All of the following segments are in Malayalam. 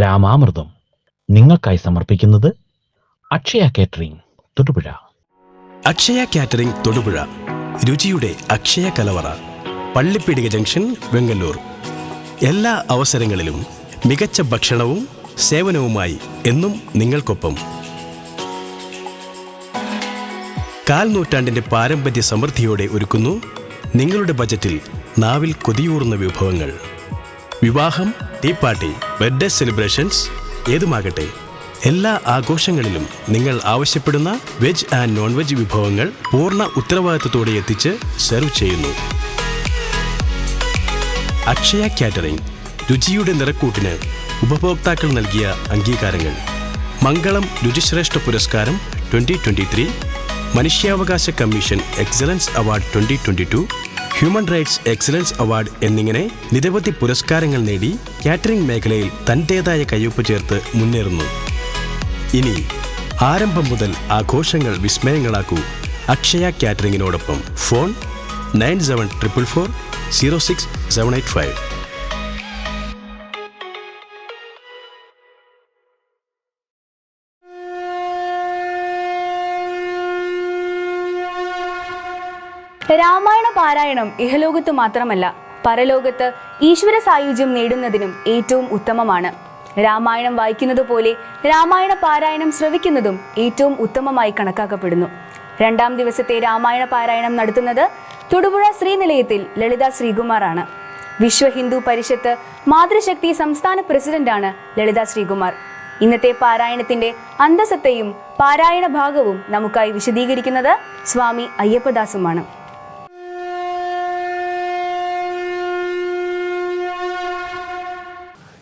രാമാമൃതം നിങ്ങൾക്കായി സമർപ്പിക്കുന്നത് അക്ഷയ കാറ്ററിംഗ് തൊടുപുഴ. അക്ഷയ കാറ്ററിംഗ് തൊടുപുഴ, രുചിയുടെ അക്ഷയ കലവറ, പള്ളിപ്പീടിക ജംഗ്ഷൻ, വെങ്ങല്ലൂർ. എല്ലാ അവസരങ്ങളിലും മികച്ച ഭക്ഷണവും സേവനവുമായി എന്നും നിങ്ങൾക്കൊപ്പം. കാൽ നൂറ്റാണ്ടിൻ്റെ പാരമ്പര്യ സമൃദ്ധിയോടെ ഒരുക്കുന്നു നിങ്ങളുടെ ബജറ്റിൽ നാവിൽ കൊതിയൂറുന്ന വിഭവങ്ങൾ. വിവാഹം, ടീ പാർട്ടി, ബർത്ത്ഡേ സെലിബ്രേഷൻസ് ഏതുമാകട്ടെ, എല്ലാ ആഘോഷങ്ങളിലും നിങ്ങൾ ആവശ്യപ്പെടുന്ന വെജ് ആൻഡ് നോൺ വെജ് വിഭവങ്ങൾ പൂർണ്ണ ഉത്തരവാദിത്തത്തോടെ എത്തിച്ച് സെർവ് ചെയ്യുന്നു. അക്ഷയ കാറ്ററിംഗ്, രുചിയുടെ നിറക്കൂട്ടിന് ഉപഭോക്താക്കൾ നൽകിയ അംഗീകാരങ്ങൾ: മംഗളം രുചിശ്രേഷ്ഠ പുരസ്കാരം 2023, മനുഷ്യാവകാശ commission excellence award 2022, human rights excellence award എന്നിങ്ങനെ നിരവധി പുരസ്കാരങ്ങൾ നേടി കാറ്ററിംഗ് മേഖലയിൽ തൻ്റേതായ കയ്യൊപ്പ് ചേർത്ത് മുന്നേറുന്നു. ഇനി ആരംഭം മുതൽ ആഘോഷങ്ങൾ വിസ്മയങ്ങളാക്കൂ അക്ഷയ കാറ്ററിംഗിനോടൊപ്പം. ഫോൺ 9744 06785. രാമായണ പാരായണം ഇഹലോകത്ത് മാത്രമല്ല, പരലോകത്ത് ഈശ്വര സായുജ്യം നേടുന്നതിനും ഏറ്റവും ഉത്തമമാണ്. രാമായണം വായിക്കുന്നത് പോലെ രാമായണ പാരായണം ശ്രവിക്കുന്നതും ഏറ്റവും ഉത്തമമായി കണക്കാക്കപ്പെടുന്നു. 2ാം ദിവസത്തെ രാമായണ പാരായണം നടത്തുന്നത് തൊടുപുഴ ശ്രീനിലയത്തിൽ ലളിത ശ്രീകുമാറാണ്. വിശ്വ ഹിന്ദു പരിഷത്ത് മാതൃശക്തി സംസ്ഥാന പ്രസിഡന്റാണ് ലളിത ശ്രീകുമാർ. ഇന്നത്തെ പാരായണത്തിന്റെ അന്തസത്തയും പാരായണ ഭാഗവും നമുക്കായി വിശദീകരിക്കുന്നത് സ്വാമി അയ്യപ്പദാസുമാണ്.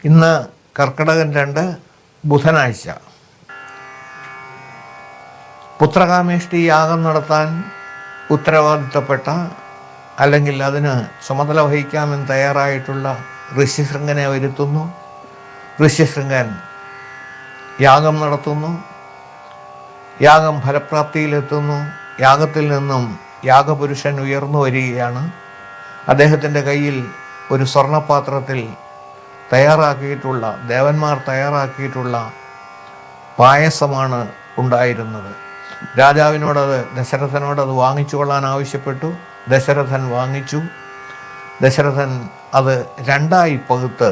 ഇന്ന് കർക്കിടകം 2 ബുധനാഴ്ച. പുത്രകാമേഷ്ടി യാഗം നടത്താൻ ഉത്തരവാദിത്തപ്പെട്ട, അല്ലെങ്കിൽ അതിന് ചുമതല വഹിക്കാമെന്ന് തയ്യാറായിട്ടുള്ള ഋഷ്യശൃംഗനെ വരുത്തുന്നു. ഋഷ്യശൃംഗൻ യാഗം നടത്തുന്നു. യാഗം ഫലപ്രാപ്തിയിലെത്തുന്നു. യാഗത്തിൽ നിന്നും യാഗപുരുഷൻ ഉയർന്നു വരികയാണ്. അദ്ദേഹത്തിൻ്റെ കയ്യിൽ ഒരു സ്വർണപാത്രത്തിൽ തയ്യാറാക്കിയിട്ടുള്ള, ദേവന്മാർ തയ്യാറാക്കിയിട്ടുള്ള പായസമാണ് ഉണ്ടായിരുന്നത്. രാജാവിനോടത്, ദശരഥനോടത് വാങ്ങിച്ചു കൊള്ളാൻ ആവശ്യപ്പെട്ടു. ദശരഥൻ വാങ്ങിച്ചു. ദശരഥൻ അത് 2ആയി പകുത്ത്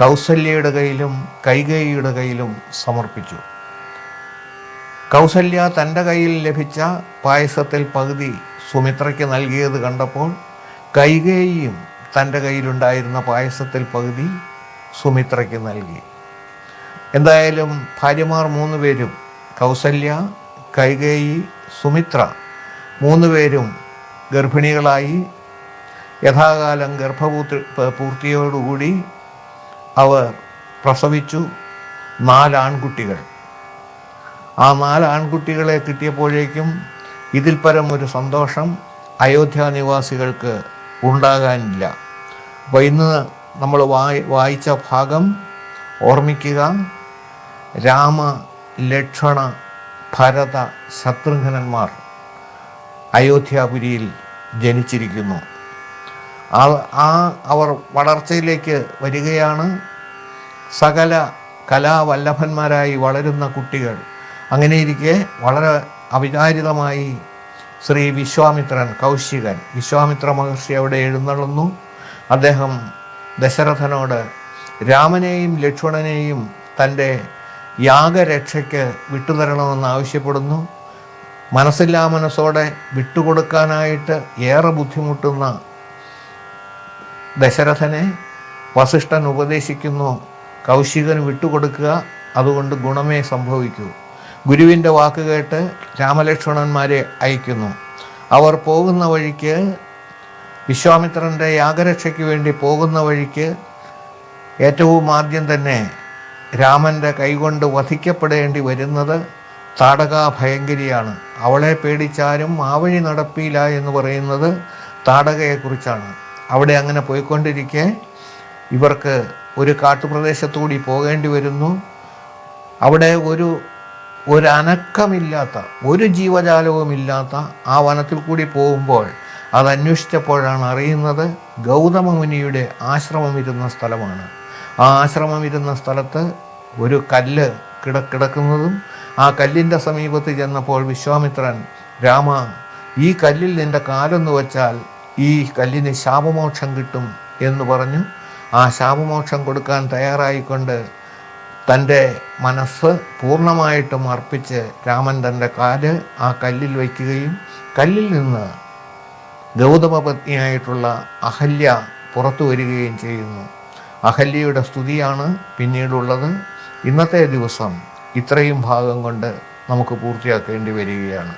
കൗസല്യയുടെ കയ്യിലും കൈകേയിയുടെ കയ്യിലും സമർപ്പിച്ചു. കൗസല്യ തൻ്റെ കയ്യിൽ ലഭിച്ച പായസത്തിൽ പകുതി സുമിത്രയ്ക്ക് നൽകിയത് കണ്ടപ്പോൾ കൈകേയിയും തൻ്റെ കയ്യിലുണ്ടായിരുന്ന പായസത്തിൽ പകുതി സുമിത്രയ്ക്ക് നൽകി. എന്തായാലും ഭാര്യമാർ 3 പേരും, കൗസല്യ, കൈകേയി, സുമിത്ര 3 പേരും ഗർഭിണികളായി. യഥാകാലം പൂർത്തിയോടുകൂടി അവർ പ്രസവിച്ചു 4 ആൺകുട്ടികൾ. ആ 4 ആൺകുട്ടികളെ കിട്ടിയപ്പോഴേക്കും ഇതിൽ പരം ഒരു സന്തോഷം അയോധ്യ നിവാസികൾക്ക് ഉണ്ടാകാനില്ല. അപ്പോൾ ഇന്ന് നമ്മൾ വായിച്ച ഭാഗം ഓർമ്മിക്കുക. രാമ, ലക്ഷ്മണ, ഭരത, ശത്രുഘ്നന്മാർ അയോധ്യാപുരിയിൽ ജനിച്ചിരിക്കുന്നു. അവർ വളർച്ചയിലേക്ക് വരികയാണ്. സകല കലാവല്ലഭന്മാരായി വളരുന്ന കുട്ടികൾ. അങ്ങനെയിരിക്കെ വളരെ അവിചാരിതമായി ശ്രീ വിശ്വാമിത്രൻ, കൗശികൻ, വിശ്വാമിത്ര മഹർഷി അവിടെ എഴുന്നള്ളുന്നു. അദ്ദേഹം ദശരഥനോട് രാമനെയും ലക്ഷ്മണനെയും തൻ്റെ യാഗരക്ഷയ്ക്ക് വിട്ടുതരണമെന്ന് ആവശ്യപ്പെടുന്നു. മനസ്സില്ലാ മനസ്സോടെ വിട്ടുകൊടുക്കാനായിട്ട് ഏറെ ബുദ്ധിമുട്ടുന്ന ദശരഥനെ വസിഷ്ഠൻ ഉപദേശിക്കുന്നു, കൗശികന് വിട്ടുകൊടുക്കുക, അതുകൊണ്ട് ഗുണമേ സംഭവിക്കൂ. ഗുരുവിൻ്റെ വാക്ക് കേട്ട് രാമലക്ഷ്മണന്മാരെ അയക്കുന്നു. അവർ പോകുന്ന വഴിക്ക്, വിശ്വാമിത്രൻ്റെ യാഗരക്ഷയ്ക്ക് വേണ്ടി പോകുന്ന വഴിക്ക് ഏറ്റവും ആദ്യം തന്നെ രാമൻ്റെ കൈകൊണ്ട് വധിക്കപ്പെടേണ്ടി വരുന്നത് താടകാഭയങ്കരിയാണ്. അവളെ പേടിച്ചാരും ആ വഴി നടപ്പില്ല എന്ന് പറയുന്നത് താടകയെക്കുറിച്ചാണ്. അവിടെ അങ്ങനെ പോയിക്കൊണ്ടിരിക്കെ ഇവർക്ക് ഒരു കാട്ടുപ്രദേശത്തുകൂടി പോകേണ്ടി വരുന്നു. അവിടെ ഒരു അനക്കമില്ലാത്ത, ഒരു ജീവജാലവുമില്ലാത്ത ആ വനത്തിൽ കൂടി പോകുമ്പോൾ അതന്വേഷിച്ചപ്പോഴാണ് അറിയുന്നത് ഗൗതമ മുനിയുടെ ആശ്രമം ഇരുന്ന സ്ഥലമാണ്. ആ ആശ്രമം ഇരുന്ന സ്ഥലത്ത് ഒരു കല്ല് കിടക്കുന്നതും ആ കല്ലിൻ്റെ സമീപത്ത് ചെന്നപ്പോൾ വിശ്വാമിത്രൻ, രാമ, ഈ കല്ലിൽ നിൻ്റെ കാലൊന്ന് വച്ചാൽ ഈ കല്ലിന് ശാപമോക്ഷം കിട്ടും എന്ന് പറഞ്ഞു. ആ ശാപമോക്ഷം കൊടുക്കാൻ തയ്യാറായിക്കൊണ്ട് തൻ്റെ മനസ്സ് പൂർണ്ണമായിട്ടും അർപ്പിച്ച് രാമൻ തൻ്റെ കാല് ആ കല്ലിൽ വയ്ക്കുകയും കല്ലിൽ നിന്ന് ഗൗതമപത്നിയായിട്ടുള്ള അഹല്യ പുറത്തു വരികയും ചെയ്യുന്നു. അഹല്യയുടെ സ്തുതിയാണ് പിന്നീടുള്ളത്. ഇന്നത്തെ ദിവസം ഇത്രയും ഭാഗം കൊണ്ട് നമുക്ക് പൂർത്തിയാക്കേണ്ടി വരികയാണ്.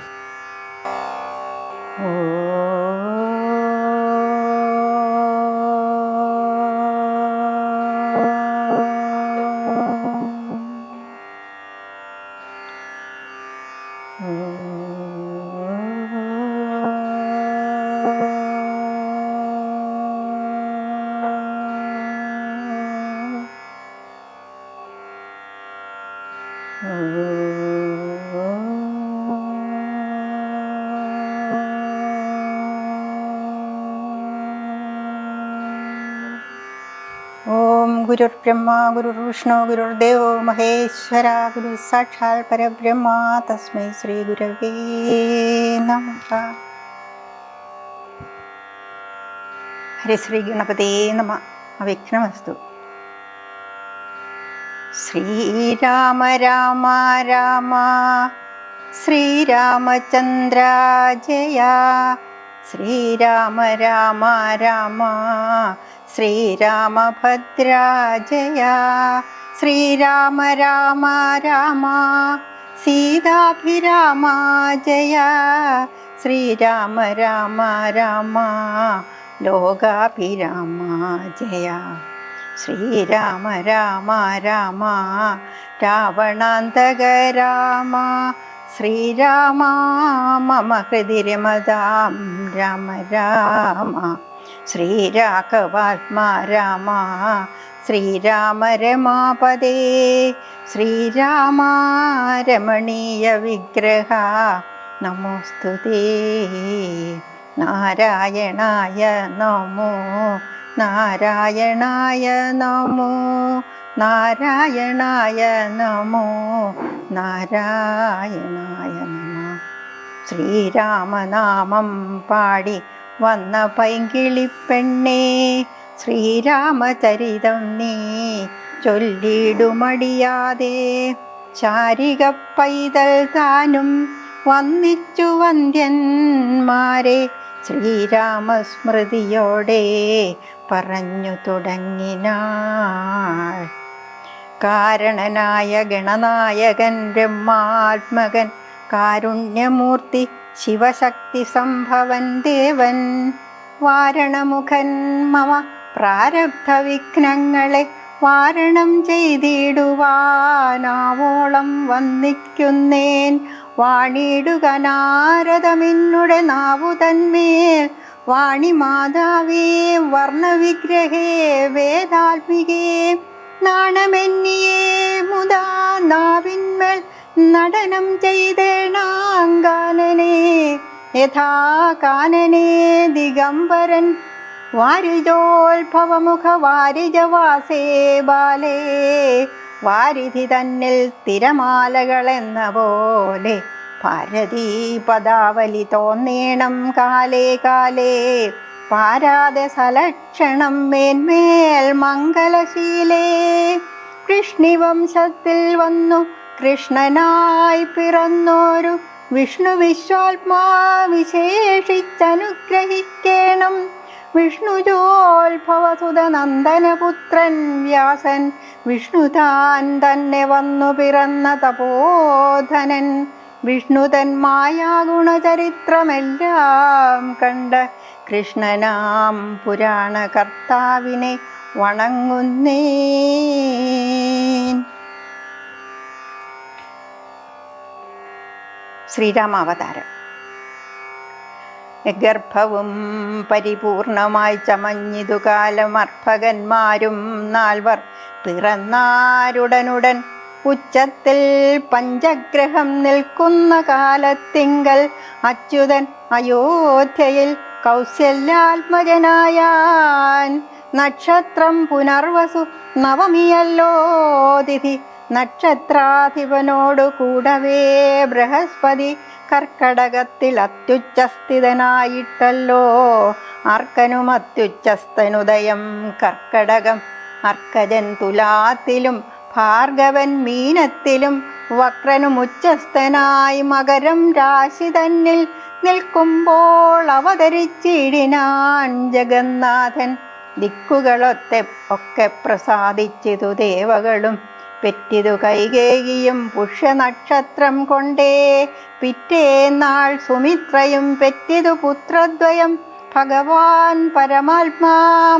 ഓം ഗുരുർബ്രഹ്മ ഗുരുർവിഷ്ണു ഗുരുർദേവോ മഹേശ്വര ഗുരു സാക്ഷാൽ പരബ്രഹ്മ തസ്മൈ ശ്രീ ഗുരവേ നമഃ. ഹരിശ്രീ ഗണപതേ നമഃ. അവിഘ്നമസ്തു. ശ്രീരാമ രാമ രാമ ശ്രീരാമചന്ദ്ര ജയ. ശ്രീരാമ രാമ രാമ ശ്രീരാമഭദ്ര ജയ. ശ്രീരാമ രാമ രാമ സീതാഭിരാമ ജയ. ശ്രീരാമ രാമ രാമ ലോകാഭിരാമ ജയ. ശ്രീരാമ രാമ രാമ രാവണാന്തക രാമ. ശ്രീരാമ മമ ഹൃദി രമതാം രാമ രാമ. ശ്രീരാഘവാത്മാ രാമ ശ്രീരാമ രമാപദേ. ശ്രീരാമ രമണീയ വിഗ്രഹ നമോസ്തുതേ. നാരായണായ നമോ നാരായണായ നമോ നാരായണായ നമോ നാരായണായ നമഃ. ശ്രീരാമനാമം പാടി വന്ന പൈങ്കിളിപ്പെണ്ണേ, ശ്രീരാമചരിതം നീ ചൊല്ലിടുമടിയാതെ. ശാരിക പൈതൽ താനും വന്നിച്ചു വന്ദ്യന്മാരെ, ശ്രീരാമസ്മൃതിയോടെ പറഞ്ഞു തുടങ്ങിനാൾ. കാരണനായ ഗണനായകൻ ബ്രഹ്മാത്മകൻ കാരുണ്യമൂർത്തി ശിവശക്തി സംഭവൻ ദേവൻ. വാരണമുഖൻ മമ പ്രാരബ്ധ വിഘ്നങ്ങളെ വാരണം ചെയ്തിടുവാനാവോളം വന്നിക്കുന്നേൻ. വാണിടുക നാരദമെന്നുടെ നാവുതന്മേൽ. വാണി മാതാവേ വർണ്ണവിഗ്രഹേ വേദാത്മികേ. നാണമെന്നിയേ മുതാ നാവിന്മേൽ നടനം ചെയ്തേണാങ്കാനനെ. യഥാ കാനനെ ദിഗംബരൻ വാരിജോത്ഭവമുഖ വാരിജവാസേ ബാലേ. വാരിധി തന്നിൽ തിരമാലകളെന്ന പോലെ ഭാരതീ പദാവലി തോന്നേണം കാലേ കാലേ. പാരാതെ സലക്ഷണം മേന്മേൽ മംഗലശീലേ. കൃഷ്ണിവംശത്തിൽ വന്നു കൃഷ്ണനായി പിറന്നോരു വിഷ്ണു വിശ്വാത്മാ വിശേഷിച്ചനുഗ്രഹിക്കേണം. വിഷ്ണുജോത്ഭവസുതനന്ദനപുത്രൻ വ്യാസൻ വിഷ്ണുതാൻ തന്നെ വന്നു പിറന്ന തപോധനൻ. വിഷ്ണുതൻ മായാഗുണചരിത്രമെല്ലാം കണ്ട കൃഷ്ണനാം പുരാണ കർത്താവിനെ വണങ്ങുന്നേൻ. ശ്രീരാമാവതാരം. ഗർഭവും പരിപൂർണമായി ചമഞ്ഞിതു കാലം അർഭകന്മാരും നാൽവർ പിറന്നാരുടനുടൻ. ഉച്ചത്തിൽ പഞ്ചഗ്രഹം നിൽക്കുന്ന കാലത്തിങ്കൽ അച്യുതൻ അയോധ്യയിൽ കൗസല്യാത്മജനായാൻ. നക്ഷത്രം പുനർവസു നവമിയല്ലോ തിഥി. നക്ഷത്രാധിപനോടു കൂടവേ ബൃഹസ്പതി കർക്കടകത്തിൽ അത്യുച്ചസ്ഥിതനായിട്ടല്ലോ. അർക്കനും അത്യുച്ചസ്ഥനുദയം കർക്കടകം. അർക്കജൻ തുലാത്തിലും ഭാർഗവൻ മീനത്തിലും വക്രനും ഉച്ചസ്ഥനായി മകരം രാശി തന്നിൽ നിൽക്കുമ്പോൾ അവതരിച്ചിടിനാൻ ജഗന്നാഥൻ. ദിക്കുകളൊത്തെ ഒക്കെ പ്രസാദിച്ചിതു ദേവകളും. പെറ്റിതു കൈകേകിയും പുഷ്യനക്ഷത്രം കൊണ്ടേ. പിറ്റേന്നാൾ സുമിത്രയും പെറ്റിതു പുത്രദ്വയം. ഭഗവാൻ പരമാത്മാ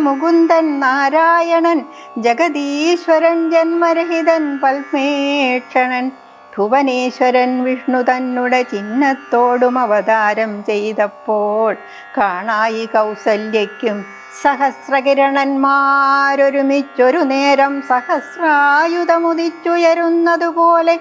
മുകുന്ദൻ നാരായണൻ ജഗദീശ്വരൻ ജന്മരഹിതൻ പത്മേക്ഷണൻ. ഭുവനേശ്വരൻ വിഷ്ണു തന്നുടെ ചിഹ്നത്തോടും അവതാരം ചെയ്തപ്പോൾ കാണായി കൗസല്യയ്ക്കും സഹസ്രകിരണന്മാരൊരുമിച്ചൊരു നേരം സഹസ്രായുധമുദിച്ചുയരുന്നതുപോലെ.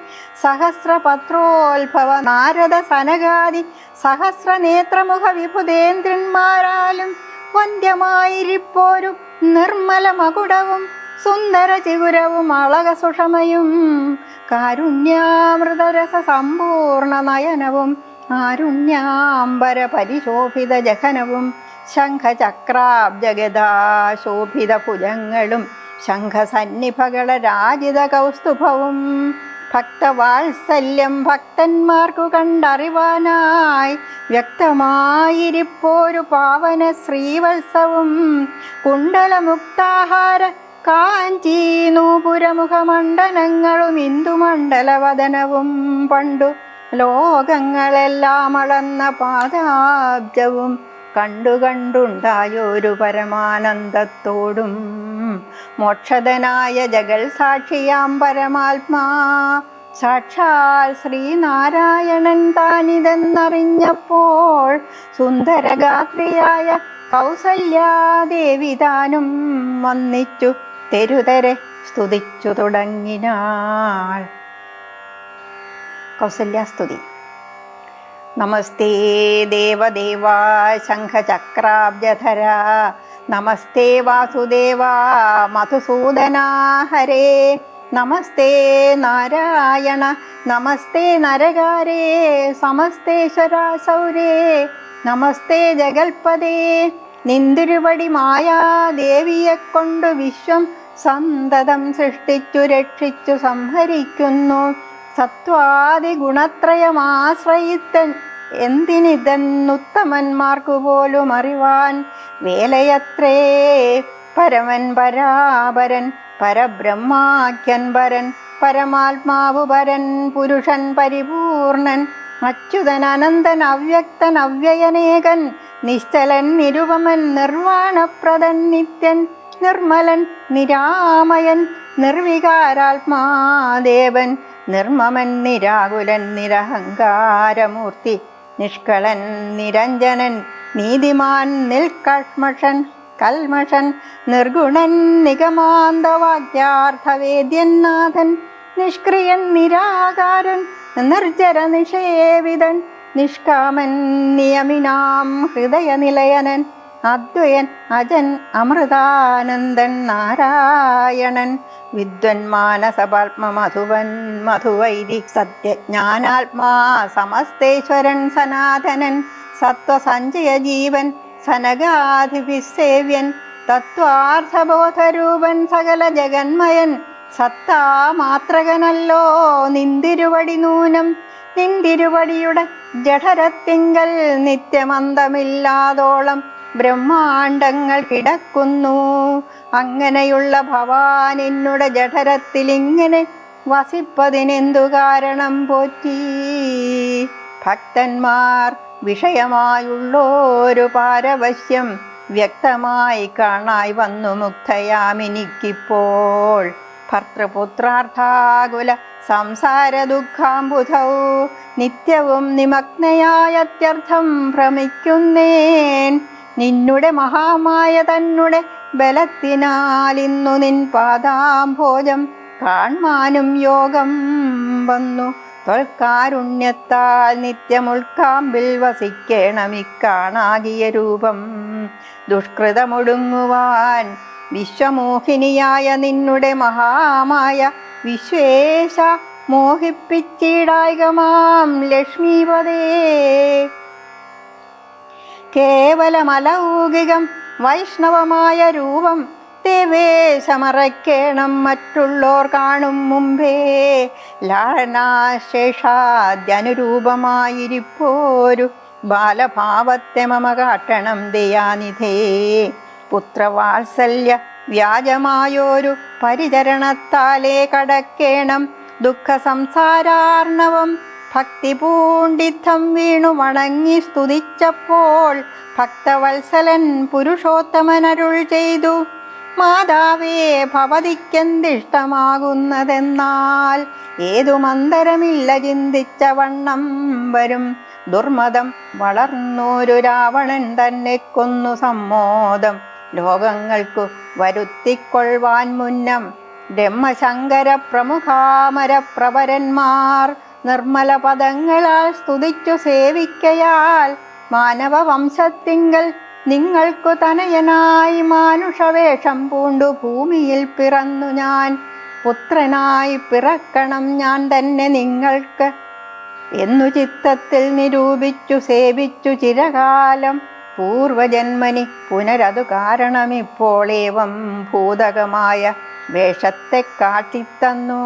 സഹസ്രപത്രോത്ഭവ നാരദ സനകാദി സഹസ്രനേത്രമുഖ വിഭുദേന്ദ്രന്മാരാലും വന്ധ്യമായിരിപ്പോരു നിർമ്മല മകുടവും സുന്ദര ചിഗുരവും അളക സുഷമയും കാരുണ്യാമൃതരസ സമ്പൂർണ നയനവും ആരുണ്യാംബര പരിശോഭിത ജഘനവും ശംഖചക്രാബ്ജഗദാശോഭിത ഭുജങ്ങളും ശംഖസന്നിഭകള രാജിത കൗസ്തുഭവും. ഭക്തവാത്സല്യം ഭക്തന്മാർക്കു കണ്ടറിവാനായി വ്യക്തമായിരിപ്പോരു പാവന ശ്രീവത്സവും കുണ്ടലമുക്താഹാര കാഞ്ചീ നൂപുരമുഖമണ്ഡലങ്ങളും ഇന്ദുമണ്ഡലവദനവും പണ്ടു ലോകങ്ങളെല്ലാം അളന്ന പാദാബ്ജവും കണ്ടുണ്ടായൊരു പരമാനന്ദത്തോടും മോക്ഷദനായ ജഗൽ സാക്ഷിയാം പരമാത്മാ സാക്ഷാൽ ശ്രീനാരായണൻ താനിതെന്നറിഞ്ഞപ്പോൾ സുന്ദരഗാത്രിയായ കൗസല്യാദേവി താനും വന്നിച്ചു തെരുതരെ സ്തുതിച്ചു തുടങ്ങിനാൾ. കൗസല്യാസ്തുതി. നമസ്തേ ദേവദേവാ ശംഖചക്രാബ്ജധരാ നമസ്തേ വാസുദേവാ മധുസൂദനാ ഹരേ നമസ്തേ നാരായണ നമസ്തേ നരകാരേ സമസ്തേശ്വരാ സൗരേ നമസ്തേ ജഗൽപദേ. നിന്തിരുവടി മായാദേവിയെക്കൊണ്ടു വിശ്വം സന്തതം സൃഷ്ടിച്ചു രക്ഷിച്ചു സംഹരിക്കുന്നു. സത്വാദി ഗുണത്രയമാശ്രയിത്തൻ എന്തിനിതെന്നുത്തമന്മാർക്കു പോലും അറിവാൻ വേലയത്രേ. പരമൻ പരാപരൻ പരബ്രഹ്മാഖ്യൻ പരൻ പരമാത്മാവു പരൻ പുരുഷൻ പരിപൂർണൻ അച്യുതൻ അനന്തൻ അവ്യക്തൻ അവ്യയനേകൻ നിശ്ചലൻ നിരുപമൻ നിർവാണപ്രദൻ നിത്യൻ നിർമ്മലൻ നിരാമയൻ നിർവികാരാത്മാദേവൻ നിർമ്മമൻ നിരാകുലൻ നിരഹങ്കാരമൂർത്തി നിഷ്കളൻ നിരഞ്ജനൻ നീതിമാൻ നിൽക്കഷ്മഷൻ കൽമഷൻ നിർഗുണൻ നിഗമാന്തവാക്യാർത്ഥവേദ്യൻ നാഥൻ നിഷ്ക്രിയൻ നിരാകാരൻ നിർജര നിഷേവിതൻ നിഷ്കാമൻ നിയമിനാം ഹൃദയനിലയനൻ അദ്വയൻ അജൻ അമൃതാനന്ദൻ നാരായണൻ വിദ്വന്മാനസപാത്മ മധുവൻ മധുവൈരി സത്യജ്ഞാനാത്മാ സമസ്തേശ്വരൻ സനാതനൻ സത്വസഞ്ജയ ജീവൻ സനകാധിപിസേവ്യൻ തത്വാർത്ഥബോധരൂപൻ സകല ജഗന്മയൻ സത്താമാത്രകനല്ലോ നിന്തിരുവടി നൂനം നിന്തിരുവടിയുടെ ജഠരത്തിങ്കൽ നിത്യമന്തമില്ലാതോളം ബ്രഹ്മാണ്ടങ്ങൾ കിടക്കുന്നു. അങ്ങനെയുള്ള ഭവാൻ എന്നുടെ ജഠരത്തിൽ ഇങ്ങനെ വസിപ്പതിനെന്തു കാരണം പോറ്റി? ഭക്തന്മാർ വിഷയമായുള്ളൊരു പാരവശ്യം വ്യക്തമായി കാണായി വന്നു മുക്തയാമിനിക്കിപ്പോൾ. ഭർത്തൃപുത്രാർത്ഥാകുല സംസാര ദുഃഖാംബുധൗ നിത്യവും നിമഗ്നയായത്യർത്ഥം ഭ്രമിക്കുന്നേൻ. നിന്നുടെ മഹാമായ തന്നെ ബലത്തിനാൽ ഇന്നു നിൻ പാദാംഭോജം കാൺമാനും യോഗം വന്നു. തൊൽക്കാരുണ്യത്താൽ നിത്യമുൾക്കാമ്പിൽ വസിക്കേണമിക്കാണാകിയ രൂപം ദുഷ്കൃതമൊടുങ്ങുവാൻ വിശ്വമോഹിനിയായ നിന്നുടെ മഹാമായ വിശ്വേശ മോഹിപ്പിച്ചിടായികമാം ലക്ഷ്മീപദേ. കേവലമലൗകികം വൈഷ്ണവമായ രൂപം ദേവേശമറയ്ക്കേണം മറ്റുള്ളോർ കാണും മുമ്പേ. ലാളനാശേഷാദ്യനുരൂപമായിരിപ്പോരു ബാലഭാവത്തെ മമ കാട്ടണം ദയാനിധേ. പുത്രവാത്സല്യ വ്യാജമായോരു പരിചരണത്താലേ കടക്കേണം ദുഃഖ സംസാരാർണവം. ഭക്തി പൂണ്ടിത്തം വീണു വണങ്ങി സ്തുതിച്ചപ്പോൾ ഭക്തവത്സലൻ പുരുഷോത്തമനരുൾ ചെയ്തു, മാതാവേ ഭവതിക്കെന്തിഷ്ടമാകുന്നതെന്നാൽ ഏതു മന്ദരമില്ല ചിന്തിച്ച വണ്ണം വരും. ദുർമതം വളർന്നോരു രാവണൻ തന്നെ കൊന്നു സമ്മോദം ലോകങ്ങൾക്കു വരുത്തിക്കൊള്ളുവാൻ മുന്നം. ബ്രഹ്മശങ്കര പ്രമുഖാമര പ്രവരന്മാർ നിർമ്മല പദങ്ങളാൽ സ്തുതിച്ചു സേവിക്കയാൽ മാനവ വംശത്തിങ്കൽ നിങ്ങൾക്കു തനയനായി മാനുഷവേഷം പൂണ്ടു ഭൂമിയിൽ പിറന്നു ഞാൻ. പുത്രനായി പിറക്കണം ഞാൻ തന്നെ നിങ്ങൾക്ക് എന്നു ചിത്തത്തിൽ നിരൂപിച്ചു സേവിച്ചു ചിരകാലം. പൂർവജന്മനി പുനരതു കാരണമിപ്പോളേവം ഭൂതകമായ വേഷത്തെ കാട്ടിത്തന്നു.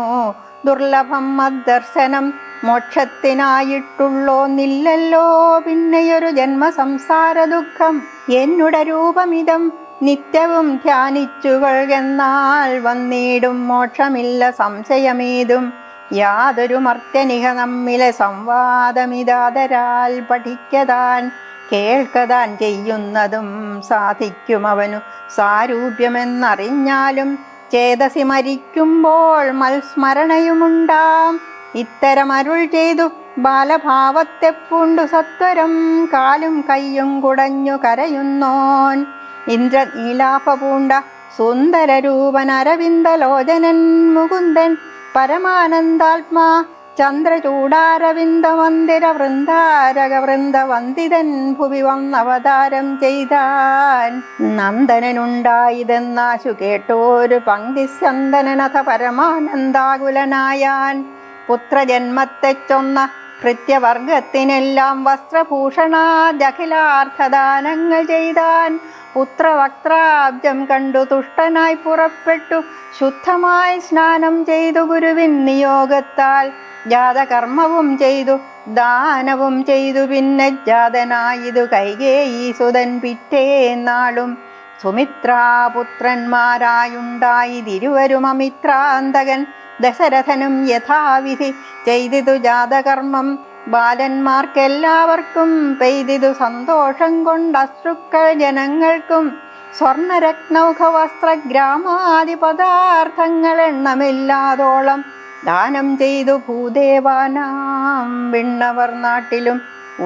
ദുർലഭം മദ്ദർശനം മോക്ഷത്തിനായിട്ടുള്ളോന്നില്ലല്ലോ പിന്നെയൊരു ജന്മസംസാര ദുഃഖം. എന്നുടെ രൂപമിതം നിത്യവും ധ്യാനിച്ചുകൊള്ളുന്നാൽ വന്നിടും മോക്ഷമില്ല സംശയമേതും. യാതൊരു മർത്യനിഹ നമ്മിലെ സംവാദമിതാതരാൽ പഠിക്കതാൻ കേൾക്കതാൻ ചെയ്യുന്നതും സാധിക്കും അവനു സാരൂപ്യമെന്നറിഞ്ഞാലും. ചേതസി മരിക്കുമ്പോൾ മൽസ്മരണയുമുണ്ടാം. ഇത്തരം അരുൾ ചെയ്തു ബാലഭാവത്തെ പൂണ്ടു സത്വരം കാലും കയ്യും കുടഞ്ഞു കരയുന്നോൻ. ഇന്ദ്രനീലാഭ പൂണ്ട സുന്ദരരൂപൻ അരവിന്ദലോചനൻ മുകുന്ദൻ പരമാനന്ദാത്മാ ചന്ദ്രചൂടാരവിന്ദ മന്ദിര വൃന്ദാരക വൃന്ദവന്ദിതൻ ഭുവി വന്നവതാരം ചെയ്താൻ. നന്ദനനുണ്ടായതെന്നാശു കേട്ടോരു പങ്ക്തി ചന്ദനനഥ പരമാനന്ദാകുലനായാൻ. പുത്രജന്മത്തെ ചൊന്ന ഭൃത്യവർഗത്തിനെല്ലാം വസ്ത്രഭൂഷണാദഖിലാർത്ഥദാനങ്ങൾ ചെയ്താൻ. പുത്രവക്ത്രാബ്ജം കണ്ടു തുഷ്ടനായി പുറപ്പെട്ടു ശുദ്ധമായി സ്നാനം ചെയ്തു ഗുരുവിൻ നിയോഗത്താൽ. ജാതകർമ്മവും ചെയ്തു ദാനവും ചെയ്തു പിന്നെ ജാതനായിതു കൈകേയീസുതൻ പിറ്റേന്നാളും. സുമിത്രാപുത്രന്മാരായുണ്ടായതിരുവരും അമിത്രാന്തകൻ ദശരഥനും യഥാവിധി ചെയ്തിതു ജാതകർമ്മം. ബാലന്മാർക്കെല്ലാവർക്കും പെയ്തിതു സന്തോഷം കൊണ്ട് അശ്രുക്കൾ ജനങ്ങൾക്കും. സ്വർണരത്നൗഘ വസ്ത്രഗ്രാമാദി പദാർത്ഥങ്ങൾ എണ്ണമില്ലാതോളം ദാനം ചെയ്തു ഭൂദേവാനാം. വിണ്ണവർ നാട്ടിലും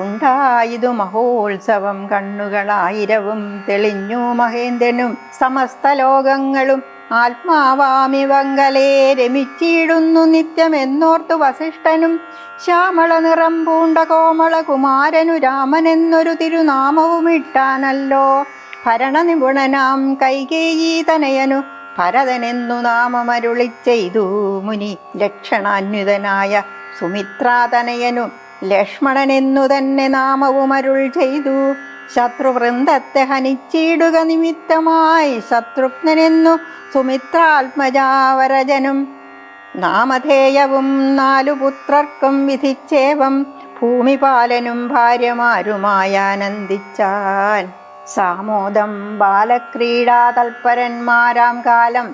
ഉണ്ടായതു മഹോത്സവം. കണ്ണുകളായിരവും തെളിഞ്ഞു മഹേന്ദ്രനും സമസ്ത ലോകങ്ങളും ആത്മാവാമിവങ്കലേ രമിച്ചിടുന്നു നിത്യമെന്നോർത്തു വസിഷ്ഠനും. ശ്യാമള നിറം പൂണ്ട കോമള കുമാരനു രാമനെന്നൊരു തിരുനാമവും ഇട്ടാനല്ലോ. ഭരണനിപുണനാം കൈകേയീ തനയനു ഭരതനെന്നു നാമമരുളി ചെയ്തു മുനി. ലക്ഷണാന്വിതനായ സുമിത്രാതനയനു ലക്ഷ്മണനെന്നു തന്നെ നാമവും അരുൾ ചെയ്തു. ശത്രുവൃന്ദത്തെ ഹനിച്ചിടുക നിമിത്തമായി ശത്രുഘ്നെന്നു സുമിത്രാത്മജാവരജനും. നാമധേയവും 4 പുത്രർക്കും വിധിച്ചേവം ഭൂമിപാലനും ഭാര്യമാരുമായാനന്ദിച്ചാൻ. സാമോദം ബാലക്രീഡാ തൽപരന്മാരാം കാലം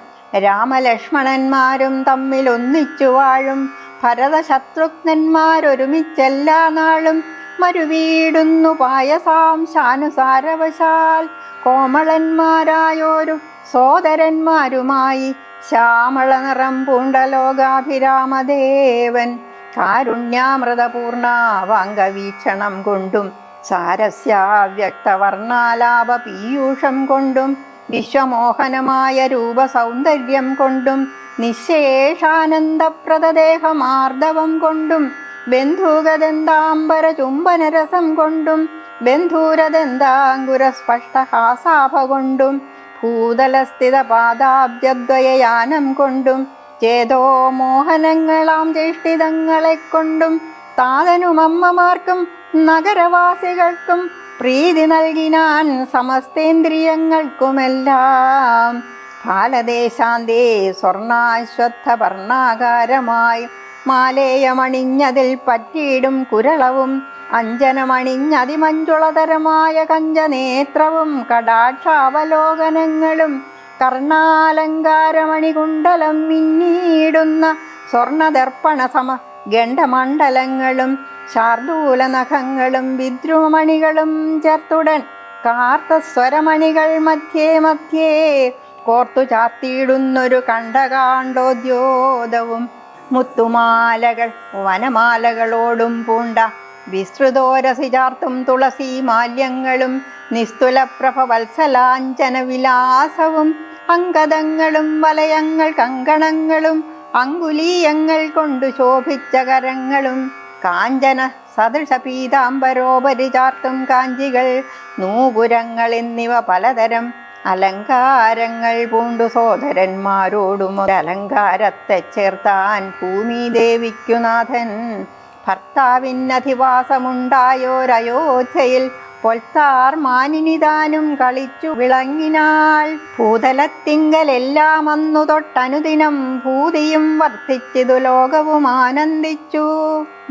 രാമലക്ഷ്മണന്മാരും തമ്മിൽ ഒന്നിച്ചു വാഴും. ഭരതശത്രുഘ്നന്മാരൊരുമിച്ചെല്ലാ നാളും മരുവീടുന്നു പായസാംശാനുസാരവശാൽ. കോമളന്മാരായോരു സോദരന്മാരുമായി ശ്യാമള നിറം പൂണ്ട ലോകാഭിരാമദേവൻ. കാരുണ്യാമൃതപൂർണാവാംഗവീക്ഷണം കൊണ്ടും സാരസ്യാവ്യക്തവർണാലാപ പീയൂഷം കൊണ്ടും വിശ്വമോഹനമായ രൂപസൗന്ദര്യം കൊണ്ടും നിശേഷാനന്ദപ്രദദേഹമാർദ്ദവം കൊണ്ടും ബന്ധൂകദന്താംബര ചുംബനരസം കൊണ്ടും ബന്ധൂരദന്താങ്കുര സ്പഷ്ടഹാസാഭ കൊണ്ടും ഭൂതലസ്ഥിത പാദാബ്ജദ്വയയാനം കൊണ്ടും ചേതോ മോഹനങ്ങളാം ചേഷ്ടിതങ്ങളെ കൊണ്ടും താതനും അമ്മമാർക്കും നഗരവാസികൾക്കും പ്രീതി നൽകിനാൻ സമസ്തേന്ദ്രിയങ്ങൾക്കുമെല്ലാം. ഫാലദേശാന്തേ സ്വർണാശ്വത്ഥ വർണ്ണാകാരമായി മാലേയമണിഞ്ഞതിൽ പറ്റിയിടും കുരളവും അഞ്ജനമണിഞ്ഞതിമഞ്ജുളതരമായ കഞ്ചനേത്രവും കടാക്ഷാവലോകനങ്ങളും കർണാലങ്കാരമണികുണ്ടലം മിന്നിയിടുന്ന സ്വർണദർപ്പണ സമ ഗണ്ഡമണ്ഡലങ്ങളും ശാർദൂല നഖങ്ങളും വിദ്രുമണികളും ചേർത്തുടൻ കാർത്ത സ്വരമണികൾ മധ്യേ മധ്യേ കോർത്തു ചാർത്തിയിടുന്നൊരു കണ്ഠകാണ്ഡോദ്യോതവും മുത്തുമാലകൾ വനമാലകളോടും പൂണ്ട വിസ്തൃതോരസി ചാർത്തും തുളസി മാല്യങ്ങളും നിസ്തുലപ്രഭ വത്സലാഞ്ചന വിലാസവും അങ്കദങ്ങളും വലയങ്ങൾ കങ്കണങ്ങളും അങ്കുലീയങ്ങൾ കൊണ്ടു ശോഭിച്ച കരങ്ങളും കാഞ്ചന സദൃശ പീതാംബരോപരി ചാർത്തും കാഞ്ചികൾ നൂപുരങ്ങൾ എന്നിവ പലതരം അലങ്കാരങ്ങൾ പൂണ്ടു സോദരന്മാരോടും അലങ്കാരത്തെ ചേർത്താൻ ഭൂമിദേവിക്കുനാഥൻ ഭർത്താവിനധിവാസമുണ്ടായോരയോധ്യയിൽ പൊൽത്താർ മാനിനിതാനും കളിച്ചു വിളങ്ങിനാൾ. ഭൂതലത്തിങ്കലെല്ലാം അന്നു തൊട്ടനുദിനം ഭൂതിയും വർദ്ധിച്ചിതു ലോകവും ആനന്ദിച്ചു.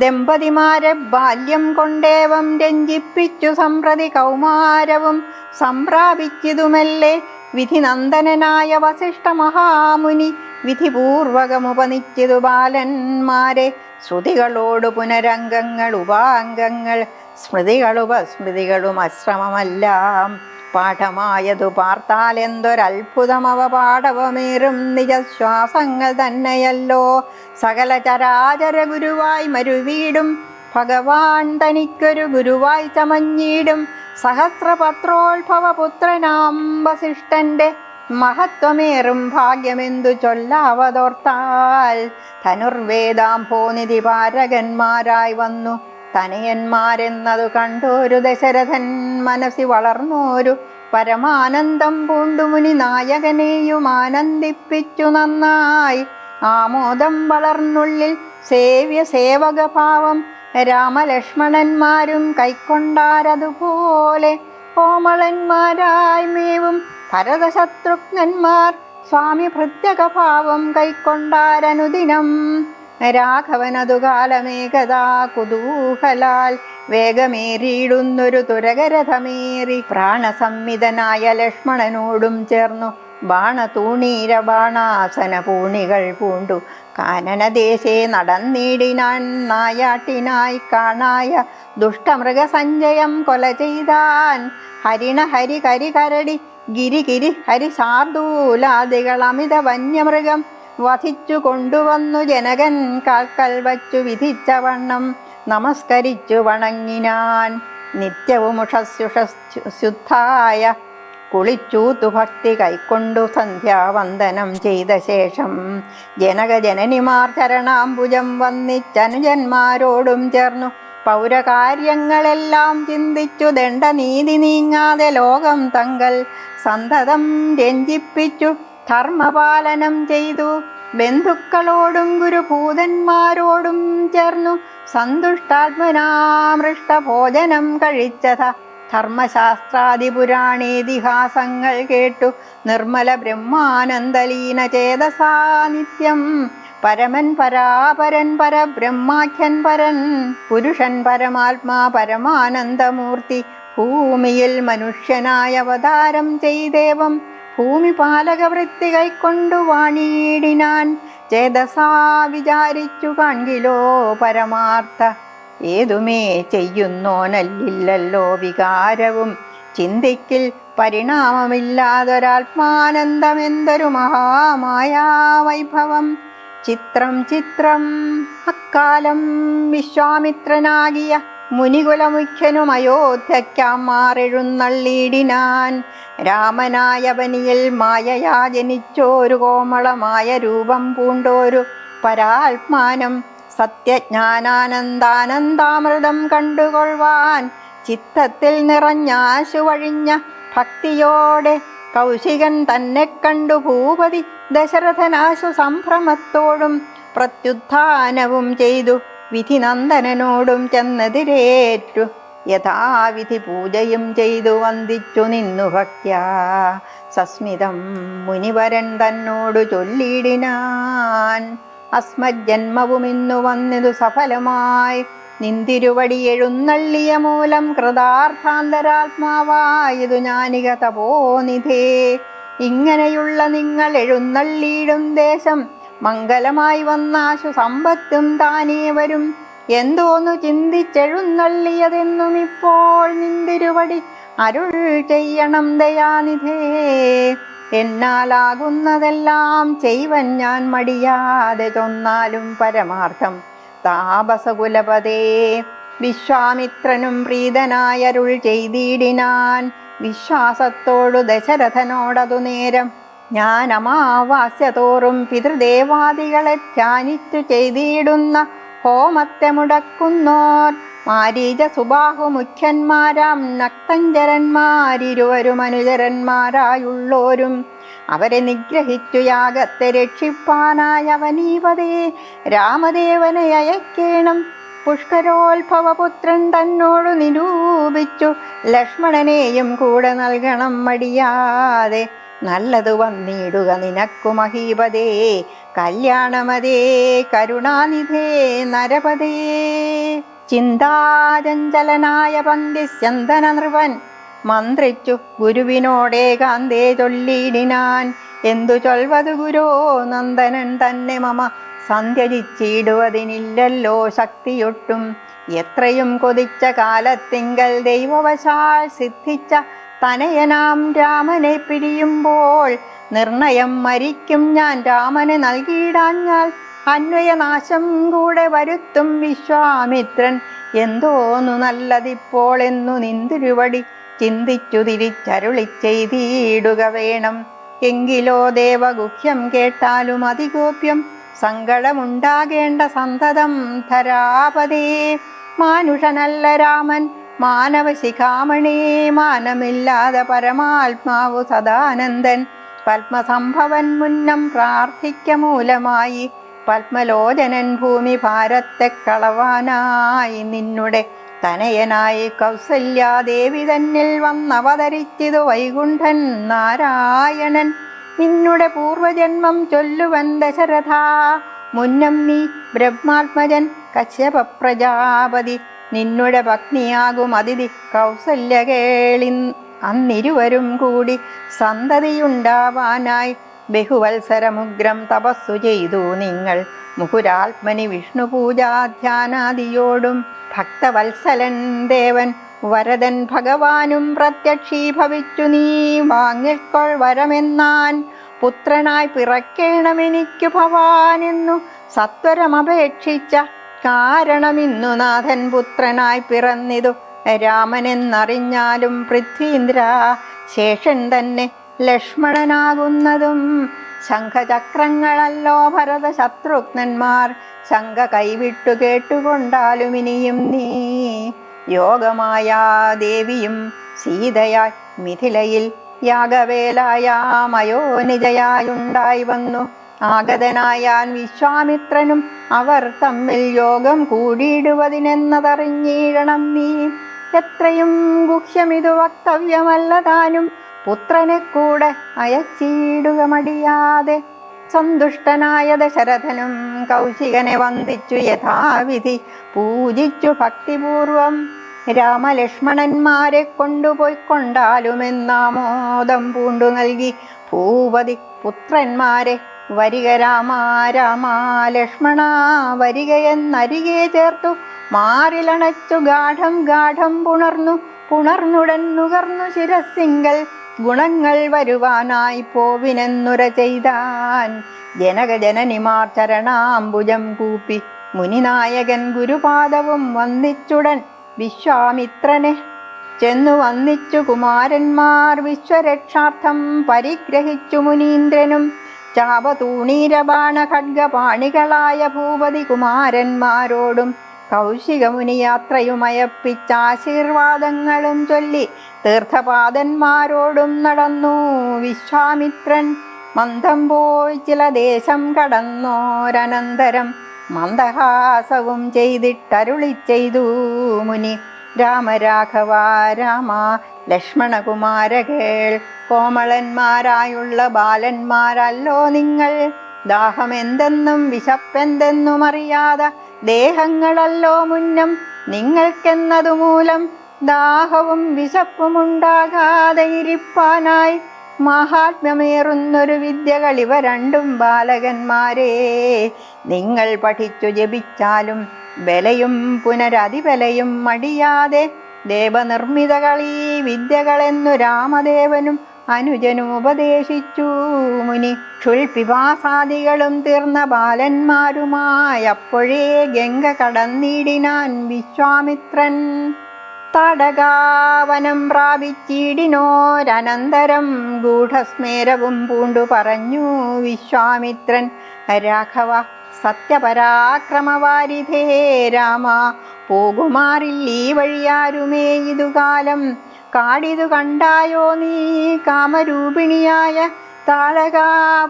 ദമ്പതിമാരെ ബാല്യം കൊണ്ടേവം രഞ്ജിപ്പിച്ചു സംപ്രതി കൗമാരവും സംപ്രാപിച്ചിതുമല്ലേ വിധിനന്ദനായ വസിഷ്ഠ മഹാമുനി വിധിപൂർവകമുപനിച്ചിതു ബാലന്മാരെ. ശ്രുതികളോട് പുനരംഗങ്ങൾ ഉപാംഗങ്ങൾ സ്മൃതികളുപസ്മൃതികളും അശ്രമമെല്ലാം പാഠമായതു പാർത്താൽ എന്തൊരത്ഭുതമവ പാഠവമേറും നിജശ്വാസങ്ങൾ തന്നെയല്ലോ. സകല ചരാചര ഗുരുവായി മരുവീടും ഭഗവാൻ തനിക്കൊരു ഗുരുവായി ചമഞ്ഞിടും. സഹസ്രപത്രോത്ഭവ പുത്രനാം വസിഷ്ഠന്റെ മഹത്വമേറും ഭാഗ്യമെന്തു ചൊല്ലാവതോർത്താൽ. ധനുർവേദാംഭോനിധി പാരകന്മാരായി വന്നു തനയന്മാരെന്നതു കണ്ടോരു ദശരഥൻ മനസ്സി വളർന്നോരു പരമാനന്ദം പൂണ്ടു മുനി നായകനെയും ആനന്ദിപ്പിച്ചു നന്നായി. ആമോദം വളർന്നുള്ളിൽ സേവ്യ സേവകഭാവം രാമലക്ഷ്മണന്മാരും കൈക്കൊണ്ടാരതുപോലെ. കോമളന്മാരായി മേവും ഭരതശത്രുഘ്നന്മാർ സ്വാമി ഭൃത്യകഭാവം കൈക്കൊണ്ടാരനുദിനം. രാഘവനതു കാലമേകഥാ കുതൂഹലാൽ വേഗമേറിയിടുന്നൊരു തുരകരഥമേറി പ്രാണസംമിതനായ ലക്ഷ്മണനോടും ചേർന്നു ബാണതൂണീര ബാണാസന പൂണികൾ പൂണ്ടു കാനനദേശേ നടന്നിടിനാൻ. നായാട്ടിനായി കാണായ ദുഷ്ടമൃഗസഞ്ചയം കൊല ചെയ്താൻ. ഹരിണ ഹരി കരി കരടി ഗിരിഗിരി ഹരി ശാർദൂലാദികൾ അമിത വന്യമൃഗം വധിച്ചു കൊണ്ടുവന്നു ജനകൻ കാൽക്കൽ വച്ചു വിധിച്ച വണ്ണം നമസ്കരിച്ചു വണങ്ങിനാൻ. നിത്യവും ഉഷശുദ്ധായ കുളിച്ചൂത്തു ഭക്തി കൈക്കൊണ്ടു സന്ധ്യാവന്ദനം ചെയ്ത ശേഷം ജനകജനനിമാർ ചരണാംബുജം വന്നിച്ചനുജന്മാരോടും ചേർന്നു പൗരകാര്യങ്ങളെല്ലാം ചിന്തിച്ചു ദണ്ഡനീതി നീങ്ങാതെ ലോകം തങ്കൽ സന്തതം രഞ്ജിപ്പിച്ചു ധർമ്മപാലനം ചെയ്തു. ബന്ധുക്കളോടും ഗുരുഭൂതന്മാരോടും ചേർന്നു സന്തുഷ്ടാത്മനാമൃഷ്ടഭോജനം കഴിച്ചത. ധർമ്മശാസ്ത്രാദി പുരാണേതിഹാസങ്ങൾ കേട്ടു നിർമ്മല ബ്രഹ്മാനന്ദലീന ചേതസാ നിത്യം. പരമൻ പരാപരൻ പരബ്രഹ്മാഖ്യൻ പരൻ പുരുഷൻ പരമാത്മാ പരമാനന്ദമൂർത്തി ഭൂമിയിൽ മനുഷ്യനായ അവതാരം ചെയ്തേവം ഭൂമിപാലകവൃത്തി കൈക്കൊണ്ടു വാണിയിടിനാൻ. ചേതസാ വിചാരിച്ചു കാൺകിലോ പരമാർത്ഥ ഏതുമേ ചെയ്യുന്നോനല്ലില്ലല്ലോ വികാരവും ചിന്തിക്കിൽ പരിണാമമില്ലാതൊരാത്മാനന്ദമെന്തൊരു മഹാമായാവൈഭവം. ചിത്രം ചിത്രം അക്കാലം വിശ്വാമിത്രനാകിയ മുനികുലമുഖ്യനും അയോധ്യയ്ക്കാം മാറെഴുന്നള്ളിയിടിനാൻ. രാമനായ ബനിയിൽ മായയാ ജനിച്ചോരു കോമളമായ രൂപം പൂണ്ടോരു പരാത്മാനം സത്യജ്ഞാനാനന്ദാനന്ദാമൃതം കണ്ടുകൊള്ളുവാൻ ചിത്തത്തിൽ നിറഞ്ഞാശു വഴിഞ്ഞ ഭക്തിയോടെ കൗശികൻ തന്നെ കണ്ടു ഭൂപതി ദശരഥനാശു സംഭ്രമത്തോടും പ്രത്യുത്ഥാനവും ചെയ്തു വിധിനന്ദനനോടും ചെന്നെതിരേറ്റു. യഥാവിധി പൂജയും ചെയ്തു വന്ദിച്ചു നിന്നു ഭക്ത്യാ. സസ്മിതം മുനിവരൻ തന്നോടു ചൊല്ലിയിടിനാൻ, അസ്മജ്ജന്മവും ഇന്നു വന്നിതു സഫലമായി. നിന്തിരുവടി എഴുന്നള്ളിയ മൂലം കൃതാർത്ഥാന്തരാത്മാവായതു ഞാനിക തപോനിധേ. ഇങ്ങനെയുള്ള നിങ്ങൾ എഴുന്നള്ളിയിടും ദേശം മംഗലമായി വന്നാശു സമ്പത്തും താനേ വരും. എന്തോന്നു ചിന്തിച്ചെഴുന്നള്ളിയതെന്നും ഇപ്പോൾ നിന്തിരുവടി അരുൾ ചെയ്യണം ദയാനിധേ. എന്നാലാകുന്നതെല്ലാം ചെയ്വൻ ഞാൻ മടിയാതെ ചൊന്നാലും പരമാർത്ഥം താപസകുലപതേ. വിശ്വാമിത്രനും പ്രീതനായരുൾ ചെയ്തിടിനാൻ വിശ്വാസത്തോടു ദശരഥനോടതു നേരം. ഞാൻ അമാവാസ്യ തോറും പിതൃദേവാദികളെ ധ്യാനിച്ചു ചെയ്തിടുന്ന ഹോമത്തെ മുടക്കുന്നോർ മാരീച സുബാഹു മുഖ്യന്മാരാം നക്തഞ്ചരന്മാരിരുവരും അനുചരന്മാരായുള്ളോരും അവരെ നിഗ്രഹിച്ചു യാഗത്തെ രക്ഷിപ്പാനായ അവനീപതേ രാമദേവനെ അയക്കേണം. പുഷ്കരോത്ഭവപുത്രൻ തന്നോടു നിരൂപിച്ചു ലക്ഷ്മണനെയും കൂടെ നൽകണം മടിയാതെ. നല്ലതു വന്നിടുക നിനക്കു മഹീപതേ കല്യാണമതേ കരുണാനിധേ നരപതേ. ചിന്താചഞ്ചലനായ പങ്ക്തിസ്യന്തന നൃപൻ മന്ത്രിച്ചു ഗുരുവിനോടേകാന്തേ ചൊല്ലിയിടിനാൻ. എന്തു ചൊൽവതു ഗുരോ നന്ദനൻ തന്നെ മമ സന്ധ്യജിച്ചിടുവതിനില്ലല്ലോ ശക്തിയൊട്ടും. എത്രയും കൊതിച്ച കാലത്തിങ്കൽ ദൈവവശാൽ സിദ്ധിച്ച തനയനാം രാമനെ പിരിയുമ്പോൾ നിർണയം മരിക്കും ഞാൻ. രാമനെ നൽകിയിടാഞ്ഞാൽ അന്വയനാശം കൂടെ വരുത്തും വിശ്വാമിത്രൻ. എന്തോന്നു നല്ലതിപ്പോൾ എന്നു നിന്തിരുവടി ചിന്തിച്ചു തിരിച്ചരുളി ചെയ്തിടുക വേണം. എങ്കിലോ ദേവഗുഹ്യം കേട്ടാലും അതിഗോപ്യം സങ്കടമുണ്ടാകേണ്ട സന്തതം ധരാപതേ. മാനുഷനല്ല രാമൻ മാനവശിഖാമണി, മാനമില്ലാതെ പരമാത്മാവു സദാനന്ദൻ. പത്മസംഭവൻ മുന്നം പ്രാർത്ഥിക്ക മൂലമായി പത്മലോചനൻ ഭൂമി ഭാരത്തെ കളവാനായി നിന്നുടെ തനയനായി കൗസല്യാദേവി തന്നിൽ വന്നവതരിച്ചിതു വൈകുണ്ഠൻ നാരായണൻ. നിന്നുടെ പൂർവജന്മം ചൊല്ലുവൻ ദശരഥ. മുന്നം നീ ബ്രഹ്മാത്മജൻ കശ്യപ പ്രജാപതി. നിന്നുടെ പത്നിയാകും അതിഥി കൗസല്യ കേളി. അന്നിരുവരും കൂടി സന്തതിയുണ്ടാവാനായി ബഹുവത്സരമുഗ്രം തപസ്സു ചെയ്തു നിങ്ങൾ. മുഹുരാത്മനി വിഷ്ണു പൂജാധ്യാനാദിയോടും ഭക്തവത്സലൻ ദേവൻ വരദൻ ഭഗവാനും പ്രത്യക്ഷീഭവിച്ചു. നീ വാങ്ങിക്കൊൾ വരമെന്നാൻ പുത്രനായി പിറക്കേണമെനിക്കു ഭവാനെന്നു സത്വരമപേക്ഷിച്ച കാരണമിന്നു നാഥൻ പുത്രനായി പിറന്നിതു രാമനെന്നറിഞ്ഞാലും പൃഥ്വീന്ദ്ര. ശേഷൻ തന്നെ ലക്ഷ്മണനാകുന്നതും ശംഖചക്രങ്ങളല്ലോ ഭരത ശത്രുഘ്നന്മാർ. ശങ്ക കൈവിട്ടു കേട്ടുകൊണ്ടാലും ഇനിയും നീ യോഗമായ ദേവിയും സീതയായി മിഥിലയിൽ യാഗവേലായാമയോനിജയായുണ്ടായി വന്നു. ആഗതനായാൻ വിശ്വാമിത്രനും അവർ തമ്മിൽ യോഗം കൂടിയിടുവതിനെന്നതറിഞ്ഞിടണം നീ. എത്രയും ഗുഹ്യമിതു വക്തവ്യമല്ല താനും പുത്രനെ കൂടെ അയച്ചിടുക മടിയാതെ. സന്തുഷ്ടനായ ദശരഥനും കൗശികനെ വന്ദിച്ചു യഥാവിധി പൂജിച്ചു ഭക്തിപൂർവം. രാമലക്ഷ്മണന്മാരെ കൊണ്ടുപോയിക്കൊണ്ടാലുമെന്നാമോദം പൂണ്ടു നൽകി ഭൂപതി പുത്രന്മാരെ. വരിക രാമ രാമ ലക്ഷ്മണ വരികയെന്നരികെ ചേർത്തു മാറിലണച്ചു ഗാഠം ഗാഠം പുണർന്നുടൻ നുകർന്നു ശിരസിങ്കൽ. ഗുണങ്ങൾ വരുവാനായി പോവിനെന്നുര ചെയ്താൻ ജനകജനനിമാർ ചരണാംബുജം കൂപ്പി. മുനിനായകൻ ഗുരുപാദവും വന്ദിച്ചുടൻ വിശ്വാമിത്രനെ ചെന്നു വന്ദിച്ചു കുമാരന്മാർ. വിശ്വരക്ഷാർത്ഥം പരിഗ്രഹിച്ചു മുനീന്ദ്രനും ചാപതൂണീരബാണ ഖഡ്ഗപാണികളായ ഭൂപതി കുമാരന്മാരോടും കൗശികമുനി യാത്രയുമയപ്പിച്ചാശീർവാദങ്ങളും ചൊല്ലി തീർത്ഥപാദന്മാരോടും നടന്നു വിശ്വാമിത്രൻ. മന്ദം പോയി ചില ദേശം കടന്നോരനന്തരം മന്ദഹാസവും ചെയ്തിട്ടരുളി ചെയ്തു മുനി. രാമരാഘവ രാമ ലക്ഷ്മണകുമാര കേൾ, കോമളന്മാരായുള്ള ബാലന്മാരല്ലോ നിങ്ങൾ. ദാഹമെന്തെന്നും വിശപ്പെന്തെന്നും അറിയാതെ ദേഹങ്ങളല്ലോ മുന്നം നിങ്ങൾക്കെന്നതു മൂലം ദാഹവും വിശപ്പും ഉണ്ടാകാതെ ഇരിപ്പാനായി മഹാത്മ്യമേറുന്നൊരു വിദ്യകൾ ഇവ രണ്ടും ബാലകന്മാരെ. നിങ്ങൾ പഠിച്ചു ജപിച്ചാലും ബലയും പുനരതിബലയും മടിയാതെ ദേവനിർമ്മിതകൾ ഈ വിദ്യകളെന്നു രാമദേവനും അനുജനും ഉപദേശിച്ചു മുനി. ക്ഷുൽപിപാസാദികളും തീർന്ന ബാലന്മാരുമായി അപ്പോഴേ ഗംഗ കടന്നിടിനാൻ വിശ്വാമിത്രൻ. തടകാവനം പ്രാപിച്ചിടിനോരനന്തരം ഗൂഢസ്മേരവും പൂണ്ടു പറഞ്ഞു വിശ്വാമിത്രൻ. രാഘവ സത്യപരാക്രമവാരിധേ രാമ, പോകുമാറിൽ ഈ വഴിയാരുമേ ഇതുകാലം. കാടിതു കണ്ടായോ നീ കാമരൂപിണിയായ താടക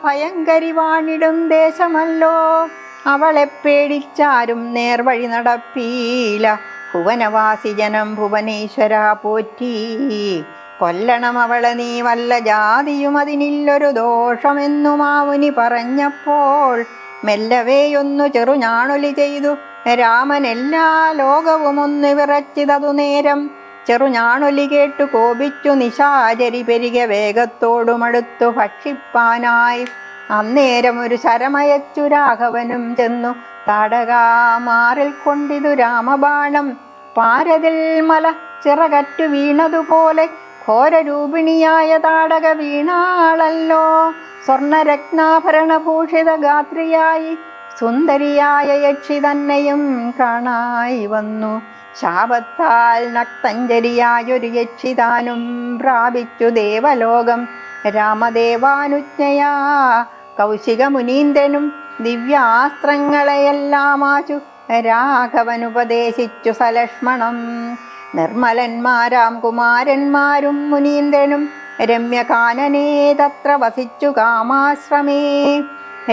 ഭയങ്കരി വാണിടും ദേശമല്ലോ. അവളെ പേടിച്ചാരും നേർവഴി നടപ്പീല. ഭുവനവാസി ജനം ഭുവനേശ്വര പോറ്റി. കൊല്ലണം അവളെ നീ വല്ല ജാതിയും അതിനില്ലൊരു ദോഷമെന്നു മാമുനി പറഞ്ഞപ്പോൾ മെല്ലവേയൊന്നു ചെറുഞാണൊലി ചെയ്തു രാമൻ. എല്ലാ ലോകവും ഒന്ന് വിറച്ചിതതു നേരം. ചെറുഞാണൊലി കേട്ടു കോപിച്ചു നിശാചരി പെരികെ വേഗത്തോടുമടുത്തു ഭക്ഷിപ്പാനായി. അന്നേരം ഒരു ശരമയച്ചു രാഘവനും ചെന്നു താടകാമാറിൽ കൊണ്ടിതു രാമബാണം. പാരതിൽ മല ചിറകറ്റു വീണതുപോലെ ഘോരരൂപിണിയായ താടക വീണാളല്ലോ. സ്വർണരത്നാഭരണഭൂഷിത ഗാത്രിയായി സുന്ദരിയായ യക്ഷി തന്നെയും കാണായി വന്നു. ശാപത്താൽ നക്തഞ്ജലിയായൊരു യക്ഷിതാനും പ്രാപിച്ചു ദേവലോകം. രാമദേവാനുജ്ഞയാ കൗശികമുനീന്ദ്രനും ദിവ്യാസ്ത്രങ്ങളെയെല്ലാമാച്ചു രാഘവനുപദേശിച്ചു സലക്ഷ്മണം. നിർമ്മലന്മാരാം കുമാരന്മാരും മുനീന്ദ്രനും രമ്യകാനനേ തത്ര വസിച്ചു കാമാശ്രമേ.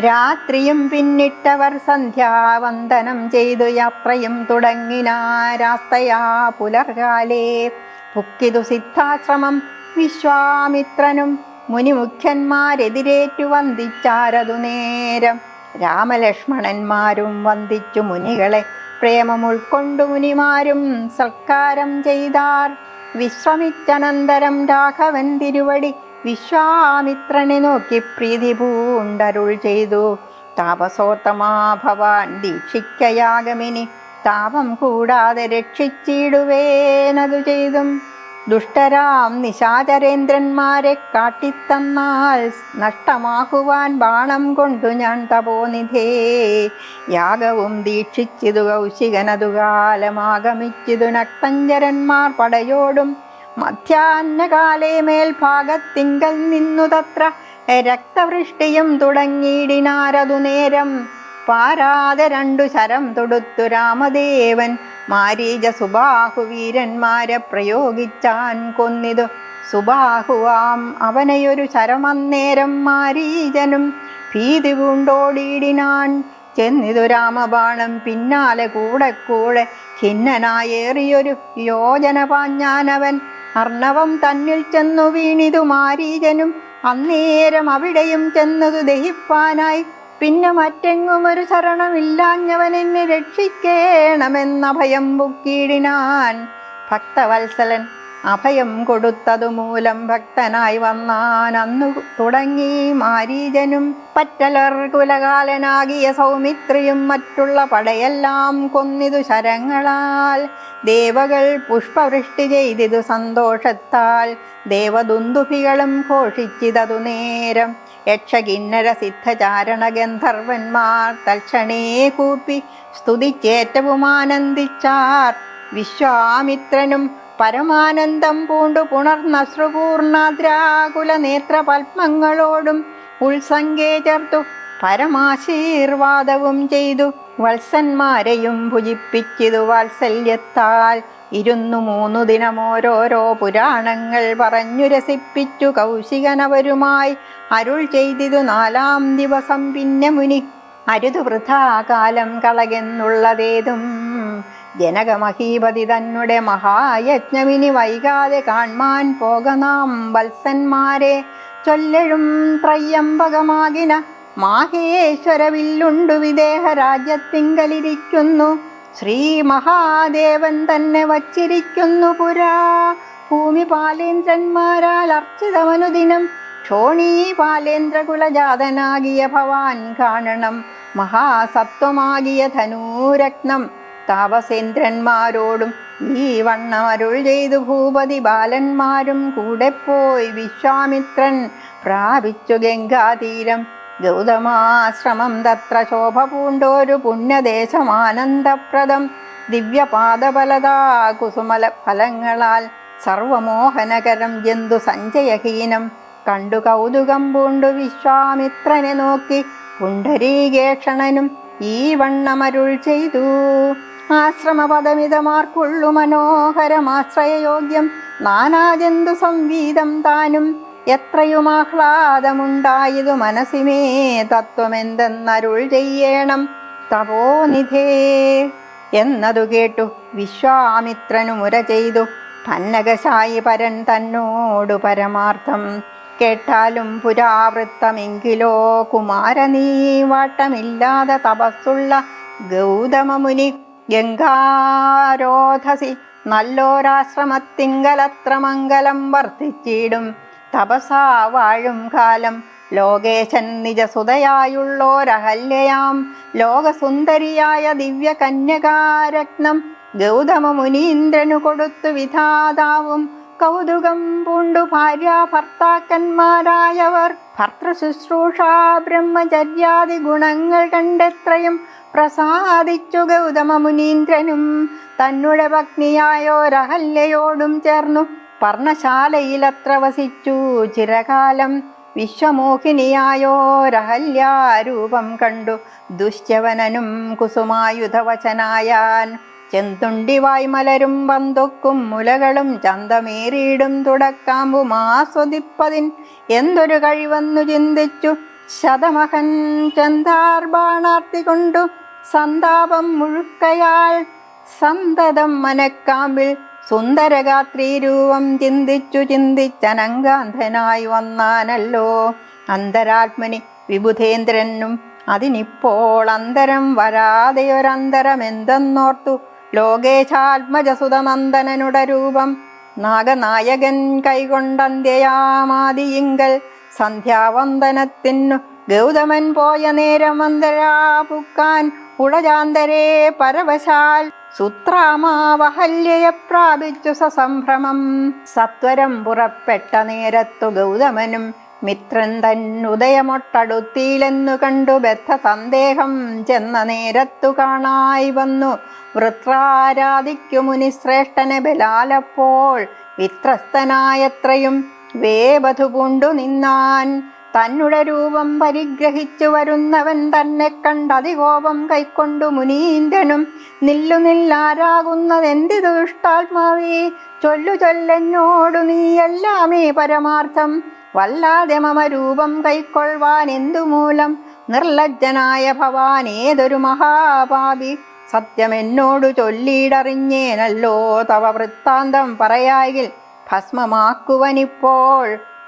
രാത്രിയും പിന്നിട്ടവർ സന്ധ്യാവന്ദനം ചെയ്തു യാത്രയും തുടങ്ങിനാരാസ്തയാ പുലർകാലേ. പുക്കിതു സിദ്ധാശ്രമം വിശ്വാമിത്രനും മുനിമുഖ്യന്മാരെതിരേറ്റു വന്ദിച്ചാരതു നേരം. രാമലക്ഷ്മണന്മാരും വന്ദിച്ചു മുനികളെ പ്രേമം ഉൾക്കൊണ്ടു മുനിമാരും സൽക്കാരം ചെയ്താർ. വിശ്രമിച്ചനന്തരം രാഘവൻ തിരുവടി വിശ്വാമിത്രനെ നോക്കി പ്രീതി പൂണ്ടരുൾ ചെയ്തു. താപസോത്തമാ ഭവാൻ ദീക്ഷിക്കയാഗമിനി, താപം കൂടാതെ രക്ഷിച്ചിടുവേനതു ചെയ്തും. ദുഷ്ടരാം നിശാചരേന്ദ്രന്മാരെ കാട്ടിത്തന്നാൽ നഷ്ടമാക്കുവാൻ ബാണം കൊണ്ടു ഞാൻ തപോനിധേ. യാഗവും ദീക്ഷിച്ചിതു കൗശികനതു കാലമാഗമിച്ചിതു നക്തഞ്ചരന്മാർ പടയോടും. മധ്യാഹ്നകാലേ മേൽഭാഗത്തിങ്കൽ നിന്നു തത്ര രക്തവൃഷ്ടിയും തുടങ്ങിയിടിനാരതു നേരം. പാരാതെ രണ്ടു ശരം തൊടുത്തു രാമദേവൻ മാരീജ സുബാഹു വീരന്മാരെ പ്രയോഗിച്ചാൻ കൊന്നിതു. സുബാഹുവാം അവനെയൊരു ശരമന്നേരം മാരീജനും ഭീതി പൂണ്ടോടിയിടിനാൻ. ചെന്നിതു രാമബാണം പിന്നാലെ കൂടെ കൂടെ ഖിന്നനായേറിയൊരു യോജന പാഞ്ഞാനവൻ. അർണവം തന്നിൽ ചെന്നു വീണിതു മാരീജനും. അന്നേരം അവിടെയും ചെന്നതു ദഹിപ്പാനായി. പിന്നെ മറ്റെങ്ങും ഒരു ശരണമില്ലാഞ്ഞവൻ എന്നെ രക്ഷിക്കേണമെന്ന ഭയം പുക്കിയിടിനാൻ. ഭക്തവത്സലൻ അഭയം കൊടുത്തതു മൂലം ഭക്തനായി വന്നാൻ അന്നു തുടങ്ങി മാരീജനും. പറ്റലർ കുലകാലനാകിയ സൗമിത്രിയും മറ്റുള്ള പടയെല്ലാം കൊന്നിതു ശരങ്ങളാൽ. ദേവകൾ പുഷ്പവൃഷ്ടി ചെയ്തിതു സന്തോഷത്താൽ. ദേവദുന്ദുഭികളും ഘോഷിച്ചിതതു നേരം. യക്ഷകിന്നര സിദ്ധചാരണ ഗന്ധർവന്മാർ തൽക്ഷണേ കൂപ്പി സ്തുതിച്ചേറ്റവും ആനന്ദിച്ചാർ. വിശ്വാമിത്രനും പരമാനന്ദം പൂണ്ടു പുണർന്നശ്രുപൂർണാദ്രാകുല നേത്രപത്മങ്ങളോടും ഉത്സംഗേ ചേർത്തു പരമാശീർവാദവും ചെയ്തു വത്സന്മാരെയും ഭുജിപ്പിച്ചിതു വാത്സല്യത്താൽ. 3 ദിനം ഓരോരോ പുരാണങ്ങൾ പറഞ്ഞു രസിപ്പിച്ചു കൗശികനവരുമായി അരുൾ ചെയ്തിതു 4-ാം ദിവസം പിന്നെ മുനി അരുതു വൃഥാകാലം കളകെന്നുള്ളതേതും. ജനകമഹീപതി തന്നെ മഹായജ്ഞമിനി വൈകാതെ കാൺമാൻ പോകനാം വത്സന്മാരെ. ചൊല്ലഴും ത്രയ്യംബകമാകിന മാഹേശ്വരവില്ലുണ്ടു വിദേഹ രാജ്യത്തിങ്കലിരിക്കുന്നു. ശ്രീ മഹാദേവൻ തന്നെ വച്ചിരിക്കുന്നു പുരാ. ഭൂമി പാലേന്ദ്രന്മാരാൽ അർച്ചിതമനുദിനം ക്ഷോണീ പാലേന്ദ്രകുലജാതനാകിയ ഭവാൻ കാണണം. മഹാസത്വമാകിയ ധനൂരത്നം താപസേന്ദ്രന്മാരോടും ഈ വണ്ണം അരുൾ ചെയ്തു ഭൂപതി ബാലന്മാരും കൂടെ പോയി വിശ്വാമിത്രൻ പ്രാപിച്ചു ഗംഗാതീരം. ഗൗതമാശ്രമം തത്ര ശോഭ പൂണ്ടോരു പുണ്യദേശമാനന്ദപ്രദം. ദിവ്യപാദബലതാ കുസുമല ഫലങ്ങളാൽ സർവമോഹനകരം ജന്തു സഞ്ചയഹീനം. കണ്ടു കൗതുകം പൂണ്ടു വിശ്വാമിത്രനെ നോക്കി പുണ്ഡരീകേക്ഷണനും ഈ വണ്ണമരുൾ ചെയ്തു. ആശ്രമപദമിതമാർക്കുള്ളു മനോഹരമാശ്രയയോഗ്യം നാനാജന്തു സംവീതം താനും. എത്രയും ആഹ്ലാദമുണ്ടായതു മനസ്സിമേ തത്വമെന്തെന്നരുൾ ചെയ്യണം തപോനിധേ. എന്നതു കേട്ടു വിശ്വാമിത്രനു മുര ചെയ്തു പന്നകശായി പരൻ തന്നോടു പരമാർത്ഥം. കേട്ടാലും പുരാവൃത്തമെങ്കിലോ കുമാരനീ വാട്ടമില്ലാതെ തപസ്സുള്ള ഗൗതമമുനി ഗംഗാരോധസി നല്ലോരാശ്രമത്തിങ്കലത്ര മംഗലം വർദ്ധിച്ചിടും. തപസാ വാഴും കാലം ലോകേശൻ നിജസുതയായുള്ളോരഹല്യയാം ലോകസുന്ദരിയായ ദിവ്യ കന്യകാരത്നം ഗൗതമ മുനീന്ദ്രനു കൊടുത്തു വിധാതാവും. കൗതുകം പൂണ്ടു ഭാര്യ ഭർത്താക്കന്മാരായവർ ഭർത്തൃശുശ്രൂഷാ ബ്രഹ്മചര്യാദി ഗുണങ്ങൾ കണ്ടെത്രയും പ്രസാദിച്ചു ഗൗതമ മുനീന്ദ്രനും. തന്നെ പത്നിയായോരഹല്യയോടും ചേർന്നു പർണശാലയിലത്ര വസിച്ചു ചിരകാലം. വിശ്വമോഹിനിയായോരഹല്യാരൂപം കണ്ടു ദുശ്യവനനും കുസുമായുധവചനായാൻ. ചെന്തുണ്ടിവായ് മലരും പന്തൊക്കും മുലകളും ചന്തമേറിയിടും തുടക്കാമ്പും ആസ്വദിപ്പതിൻ എന്തൊരു കഴിവെന്നു ചിന്തിച്ചു ശതമഹൻ ചന്താർബാണാർത്തി കൊണ്ടു സന്താപം മുഴുക്കയാൾ. സന്തതം മനക്കാമ്പിൽ സുന്ദരഗാത്രീരൂപം ചിന്തിച്ചു ചിന്തിച്ചനങ്കാന്ധനായി വന്നാനല്ലോ അന്തരാത്മനി വിബുധേന്ദ്രനും. അതിനിപ്പോൾ അന്തരം വരാതെയൊരന്തരമെന്തെന്നോർത്തു ലോകേശാത്മജസുതനന്ദനനുടെ രൂപം. നാഗനായകൻ കൈകൊണ്ടന്ത്യയാമാദിയിങ്കൽ സന്ധ്യാവന്ദനത്തിനു ഗൗതമൻ പോയ നേരം അന്തരാപുക്കാൻ ഉടജാന്തരേ പരവശാൽ സുത്രാമാവഹല്യയെ പ്രാപിച്ചു സസംഭ്രമം. സത്വരം പുറപ്പെട്ട നേരത്തു ഗൗതമനും മിത്രൻ തന്നുദയമൊട്ടടുത്തിയിലെന്നു കണ്ടു ബദ്ധ സന്ദേഹം ചെന്ന നേരത്തു കാണായി വന്നു വൃത്രാരാധിക്കു മുനിശ്രേഷ്ഠനെ ബലാലപ്പോൾ. വിത്രസ്തനായത്രയും വേബധു പൂണ്ടു നിന്നാൻ. തന്നെ രൂപം പരിഗ്രഹിച്ചു വരുന്നവൻ തന്നെ കണ്ടതികോപം കൈക്കൊണ്ടു മുനീന്ദ്രനും നില്ലാരാകുന്നതെന്തിതു ദുഷ്ടാത്മാവേ ചൊല്ലു ചൊല്ലെന്നോടു നീ എല്ലാമേ പരമാർത്ഥം. വല്ലാതെ മമ രൂപം കൈക്കൊള്ളുവാൻ എന്തുമൂലം നിർലജ്ജനായ ഭവാൻ ഏതൊരു മഹാപാപി. സത്യമെന്നോടു ചൊല്ലിയിടറിഞ്ഞേനല്ലോ തവ വൃത്താന്തം പറയായിൽ ഭസ്മമാക്കുവനിപ്പോൾ.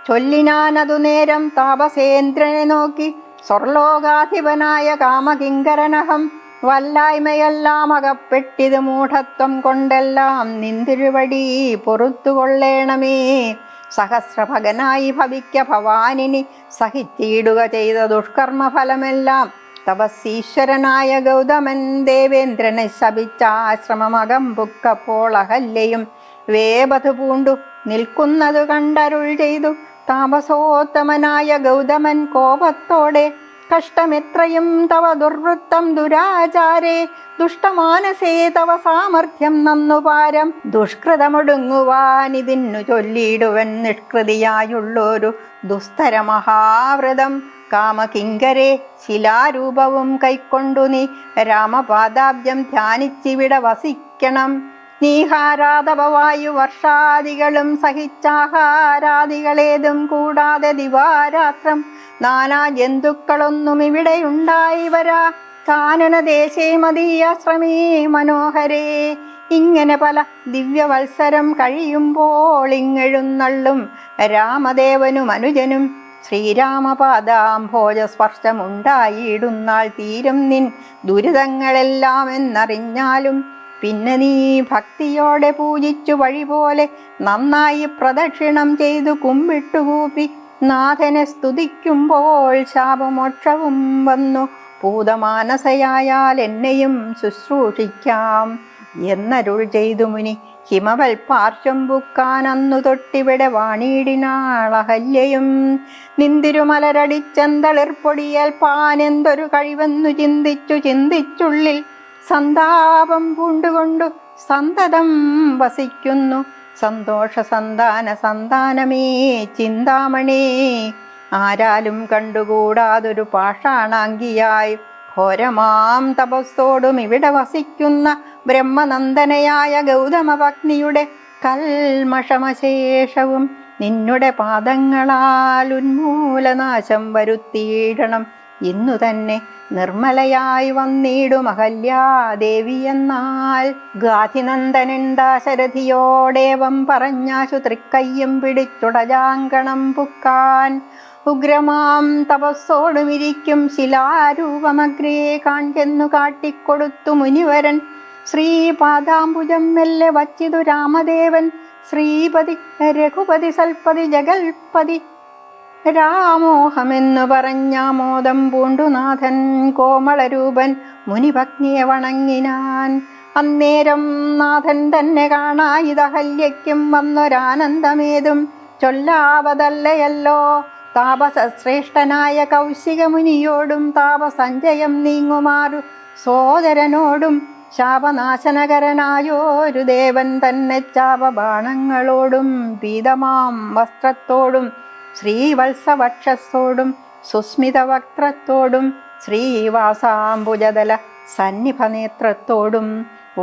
ചൊല്ലിനാനതു നേരം താപസേന്ദ്രനെ നോക്കി സ്വർലോകാധിപനായ കാമകിങ്കരനഹം. വല്ലായ്മയെല്ലാം അകപ്പെട്ടിത് മൂഢത്വം കൊണ്ടെല്ലാം നിന്തിരുവടി പൊറുത്തുകൊള്ളേണമേ. സഹസ്രഭകനായി ഭവിക്ക ഭവാനിനി സഹിച്ചിടുക ചെയ്ത ദുഷ്കർമ്മഫലമെല്ലാം. തപസ്സീശ്വരനായ ഗൗതമൻ ദേവേന്ദ്രനെ ശപിച്ചാശ്രമമകം പുക്കപ്പോൾ അഹല്യയും വേബധു പൂണ്ടു നിൽക്കുന്നതു കണ്ടരുൾ ചെയ്തു താപസോത്തമനായ ഗൗതമൻ കോപത്തോടെ. കഷ്ടമെത്രയും തവ ദുർവൃത്തം ദുരാചാരേ ദുഷ്ടമാനസേ തവ സാമർഥ്യം നന്നുപാരം. ദുഷ്കൃതമൊടുങ്ങുവാനിതിന്നു ചൊല്ലിയിടുവൻ നിഷ്കൃതിയായുള്ളൊരു ദുസ്തര മഹാവ്രതം. കാമകിങ്കരെ ശിലാരൂപവും കൈക്കൊണ്ടു നീ രാമപാദാബ്ജം ധ്യാനിച്ചിവിടെ വസിക്കണം. നീഹാരാതപവായു വർഷാദികളും സഹിച്ചാഹാരാദികളേതും കൂടാതെ ദിവാരാത്രം നാനാ ജന്തുക്കളൊന്നും ഇവിടെയുണ്ടായി വരാ. കാനനദേശേ മദീയാശ്രമേ മനോഹരേ. ഇങ്ങനെ പല ദിവ്യവത്സരം കഴിയുമ്പോൾ ഇങ്ങെഴുന്നള്ളും രാമദേവനും അനുജനും ശ്രീരാമപാദാംഭോജ സ്പർശമുണ്ടായിടുന്നാൾ തീരും നിൻ ദുരിതങ്ങളെല്ലാം എന്നറിഞ്ഞാലും പിന്നെ നീ ഭക്തിയോടെ പൂജിച്ചു വഴി പോലെ നന്നായി പ്രദക്ഷിണം ചെയ്തു കുമ്പിട്ടുകൂപ്പി നാഥനെ സ്തുതിക്കുമ്പോൾ ശാപമോക്ഷവും വന്നു പൂതമാനസയായാൽ എന്നെയും ശുശ്രൂഷിക്കാം എന്നരുൾ ചെയ്തു മുനി. ഹിമവൽ പാർശ്വം ബുക്കാൻ അന്നു തൊട്ടിവിടെ വാണിയിടിനാളഹല്യയും. നിന്തിരുമലരടിച്ചെന്തളിർപ്പൊടിയേൽപ്പാൻ എന്തൊരു കഴിവെന്നു ചിന്തിച്ചുള്ളിൽ സന്താപം പൂണ്ടുകൊണ്ടു സന്തതം വസിക്കുന്നു. സന്തോഷ സന്താനമേ ചിന്താമണേ. ആരാലും കണ്ടുകൂടാതൊരു പാഷാണാങ്കിയായി ഘോരമാം തപസ്സോടും ഇവിടെ വസിക്കുന്ന ബ്രഹ്മനന്ദനയായ ഗൗതമപത്നിയുടെ കൽമഷമശേഷവും നിന്നുടെ പാദങ്ങളാൽ ഉന്മൂലനാശം വരുത്തിയിടണം. ഇന്നു തന്നെ നിർമ്മലയായി വന്നിടും അഹല്യാദേവി എന്നാൽ. ഗാധിനന്ദനൻ ദാശരഥിയോടേവം പറഞ്ഞാശു തൃക്കയ്യും പിടിച്ചുടജാങ്കണം പുക്കാൻ. ഉഗ്രമാം തപസ്സോടുമിരിക്കും ശിലാരൂപമഗ്രേ കാൺചെന്നു കാട്ടിക്കൊടുത്തു മുനിവരൻ. ശ്രീപാദാംബുജം മെല്ലെ വച്ചിതു രാമദേവൻ. ശ്രീപതി രഘുപതി സൽപതി ജഗൽപതി രാമോഹമെന്നു പറഞ്ഞാമോദം പൂണ്ടുനാഥൻ കോമളരൂപൻ മുനിഭഗ്നിയെ വണങ്ങിനാൻ. അന്നേരം നാഥൻ തന്നെ കാണായിതഹല്യയ്ക്കും വന്നൊരാനന്ദമേതും ചൊല്ലാവതല്ലയല്ലോ. താപസശ്രേഷ്ഠനായ കൗശികമുനിയോടും താപസഞ്ചയം നീങ്ങുമാറു സോദരനോടും ശാപനാശനകരനായോരു ദേവൻ തന്നെ ചാപബാണങ്ങളോടും പീതമാം വസ്ത്രത്തോടും ശ്രീവത്സവക്ഷത്തോടും സുസ്മിതവക്ത്രത്തോടും ശ്രീവാസാംബുജദല സന്നിഭനേത്രത്തോടും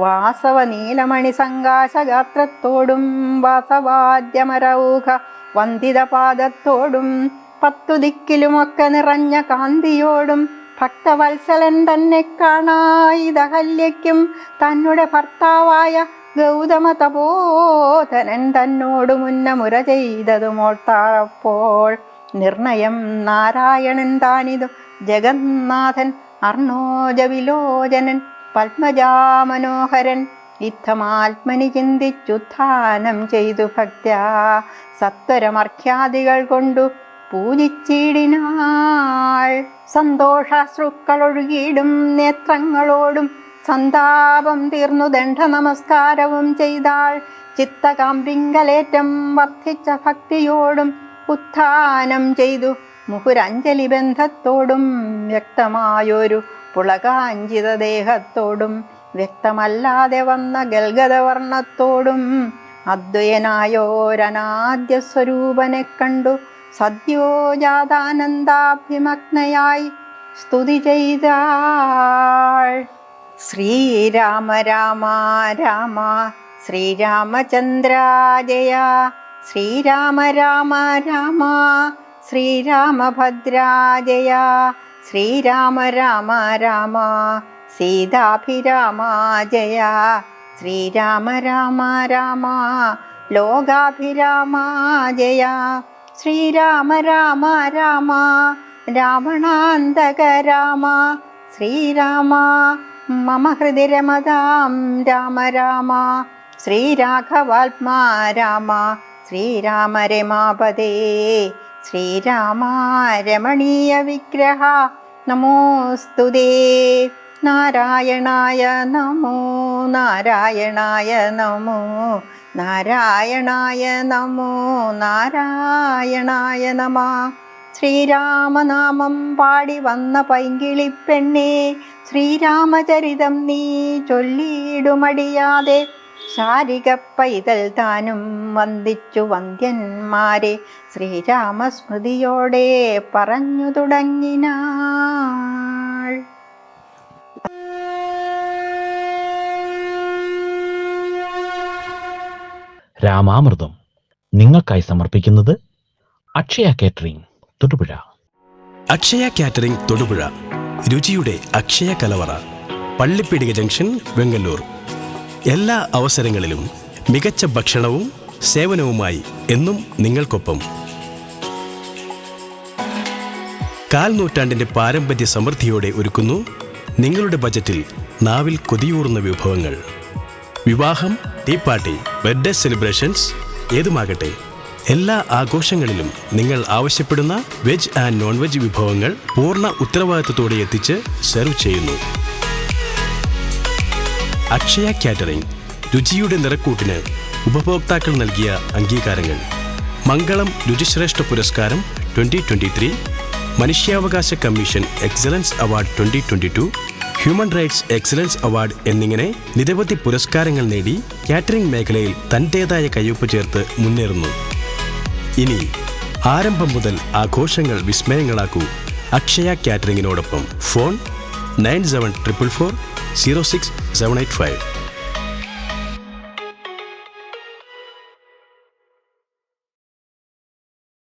വാസവ നീലമണി സങ്കാശഗാത്രത്തോടും വാസവാദ്യമരൗഘ വന്ദിതപാദത്തോടും 10 ദിക്കിലുമൊക്കെ നിറഞ്ഞ കാന്തിയോടും ഭക്തവത്സലൻ തന്നെ കാണായിതഹല്യയ്ക്കും തന്നുടെ ഭർത്താവായ ഗൗതമ തപോധനൻ തന്നോട് മുന്നമുര ചെയ്തതുമോർത്തപ്പോൾ നിർണയം നാരായണൻ താനിതു ജഗന്നാഥൻ അർണോജവിലോചനൻ പത്മജാമനോഹരൻ ഇത്തമാത്മനി ചിന്തിച്ചുത്ഥാനം ചെയ്തു ഭക്ത്യാ സത്വരമർഖ്യാദികൾ കൊണ്ടു പൂജിച്ചിടിനാൾ. സന്തോഷാശ്രുക്കളൊഴുകിയിടും നേത്രങ്ങളോടും സന്താപം തീർന്നു ദണ്ഡ നമസ്കാരവും ചെയ്താൾ. ചിത്തകാമ്പിങ്കലേറ്റം വർദ്ധിച്ച ഭക്തിയോടും ഉത്ഥാനം ചെയ്തു മുഹുരഞ്ജലി ബന്ധത്തോടും വ്യക്തമായൊരു പുളകാഞ്ചിത ദേഹത്തോടും വ്യക്തമല്ലാതെ വന്ന ഗൽഗതവർണ്ണത്തോടും അദ്വയനായോരനാദ്യ സ്വരൂപനെ കണ്ടു സദ്യോജാതാനന്ദാഭിമഗ്നയായി സ്തുതി ചെയ്താൾ. ശ്രീരാമ രാമ രാമ ശ്രീരാമചന്ദ്ര ജയ. ശ്രീരാമ രാമ രാമ ശ്രീരാമഭദ്ര ജയ. ശ്രീരാമ രാമ രാമ സീതാഭിരാമ ജയ. ശ്രീരാമ രാമ രാമ ലോകാഭിരാമ ജയ. ശ്രീരാമ രാമ രാമ രാവണാന്തക രാമ. ശ്രീരാമ മമ ഹൃദി രമതാം രാമ രാമ. ശ്രീരാഘവാത്മാ രാമ. ശ്രീരാമ രമാപദേ. ശ്രീരാമ രമണീയ വിഗ്രഹ നമോസ്തുതേ. നാരായണായ നമോ നാരായണായ നമോ നാരായണായ നമോ നാരായണായ നമ. ശ്രീരാമനാമം പാടി വന്ന പൈങ്കിളിപ്പെണ്ണേ ശ്രീരാമചരിതം നീ ചൊല്ലിയിടുമടിയാതെ. ശാരിക പൈതൽ താനും വന്ദിച്ചു വന്ദ്യന്മാരെ ശ്രീരാമസ്മൃതിയോടെ പറഞ്ഞു തുടങ്ങിനാൾ. രാമാമൃതം നിങ്ങൾക്കായി സമർപ്പിക്കുന്നത് അക്ഷയ കാറ്ററിംഗ് തൊടുപുഴ. അക്ഷയ കാറ്ററിംഗ് തൊടുപുഴ, രുചിയുടെ അക്ഷയ കലവറ, പള്ളിപ്പീടിക ജംഗ്ഷൻ, വെങ്ങല്ലൂർ. എല്ലാ അവസരങ്ങളിലും മികച്ച ഭക്ഷണവും സേവനവുമായി എന്നും നിങ്ങൾക്കൊപ്പം. കാൽനൂറ്റാണ്ടിന്റെ പാരമ്പര്യ സമൃദ്ധിയോടെ ഒരുക്കുന്നു നിങ്ങളുടെ ബജറ്റിൽ നാവിൽ കൊതിയൂറുന്ന വിഭവങ്ങൾ. വിവാഹം, ടീ പാർട്ടി, ബർത്ത്ഡേ സെലിബ്രേഷൻസ് ഏതുമാകട്ടെ, എല്ലാ ആഘോഷങ്ങളിലും നിങ്ങൾ ആവശ്യപ്പെടുന്ന വെജ് ആൻഡ് നോൺ വെജ് വിഭവങ്ങൾ പൂർണ്ണ ഉത്തരവാദിത്തത്തോടെ എത്തിച്ച് സെർവ് ചെയ്യുന്നു. അക്ഷയ കാറ്ററിംഗ്, രുചിയുടെ നിറക്കൂട്ടിന് ഉപഭോക്താക്കൾ നൽകിയ അംഗീകാരങ്ങൾ: മംഗളം രുചിശ്രേഷ്ഠ പുരസ്കാരം 2023, മനുഷ്യാവകാശ commission excellence award 2022, human rights excellence award എന്നിങ്ങനെ നിരവധി പുരസ്കാരങ്ങൾ നേടി കാറ്ററിംഗ് മേഖലയിൽ തന്റേതായ കയ്യൊപ്പ് ചേർത്ത് മുന്നേറുന്നു. ഇനി ആരംഭം മുതൽ ആഘോഷങ്ങൾ വിസ്മയങ്ങളാക്കൂ അക്ഷയ കാറ്ററിംഗിനോടൊപ്പം. ഫോൺ 9744406785.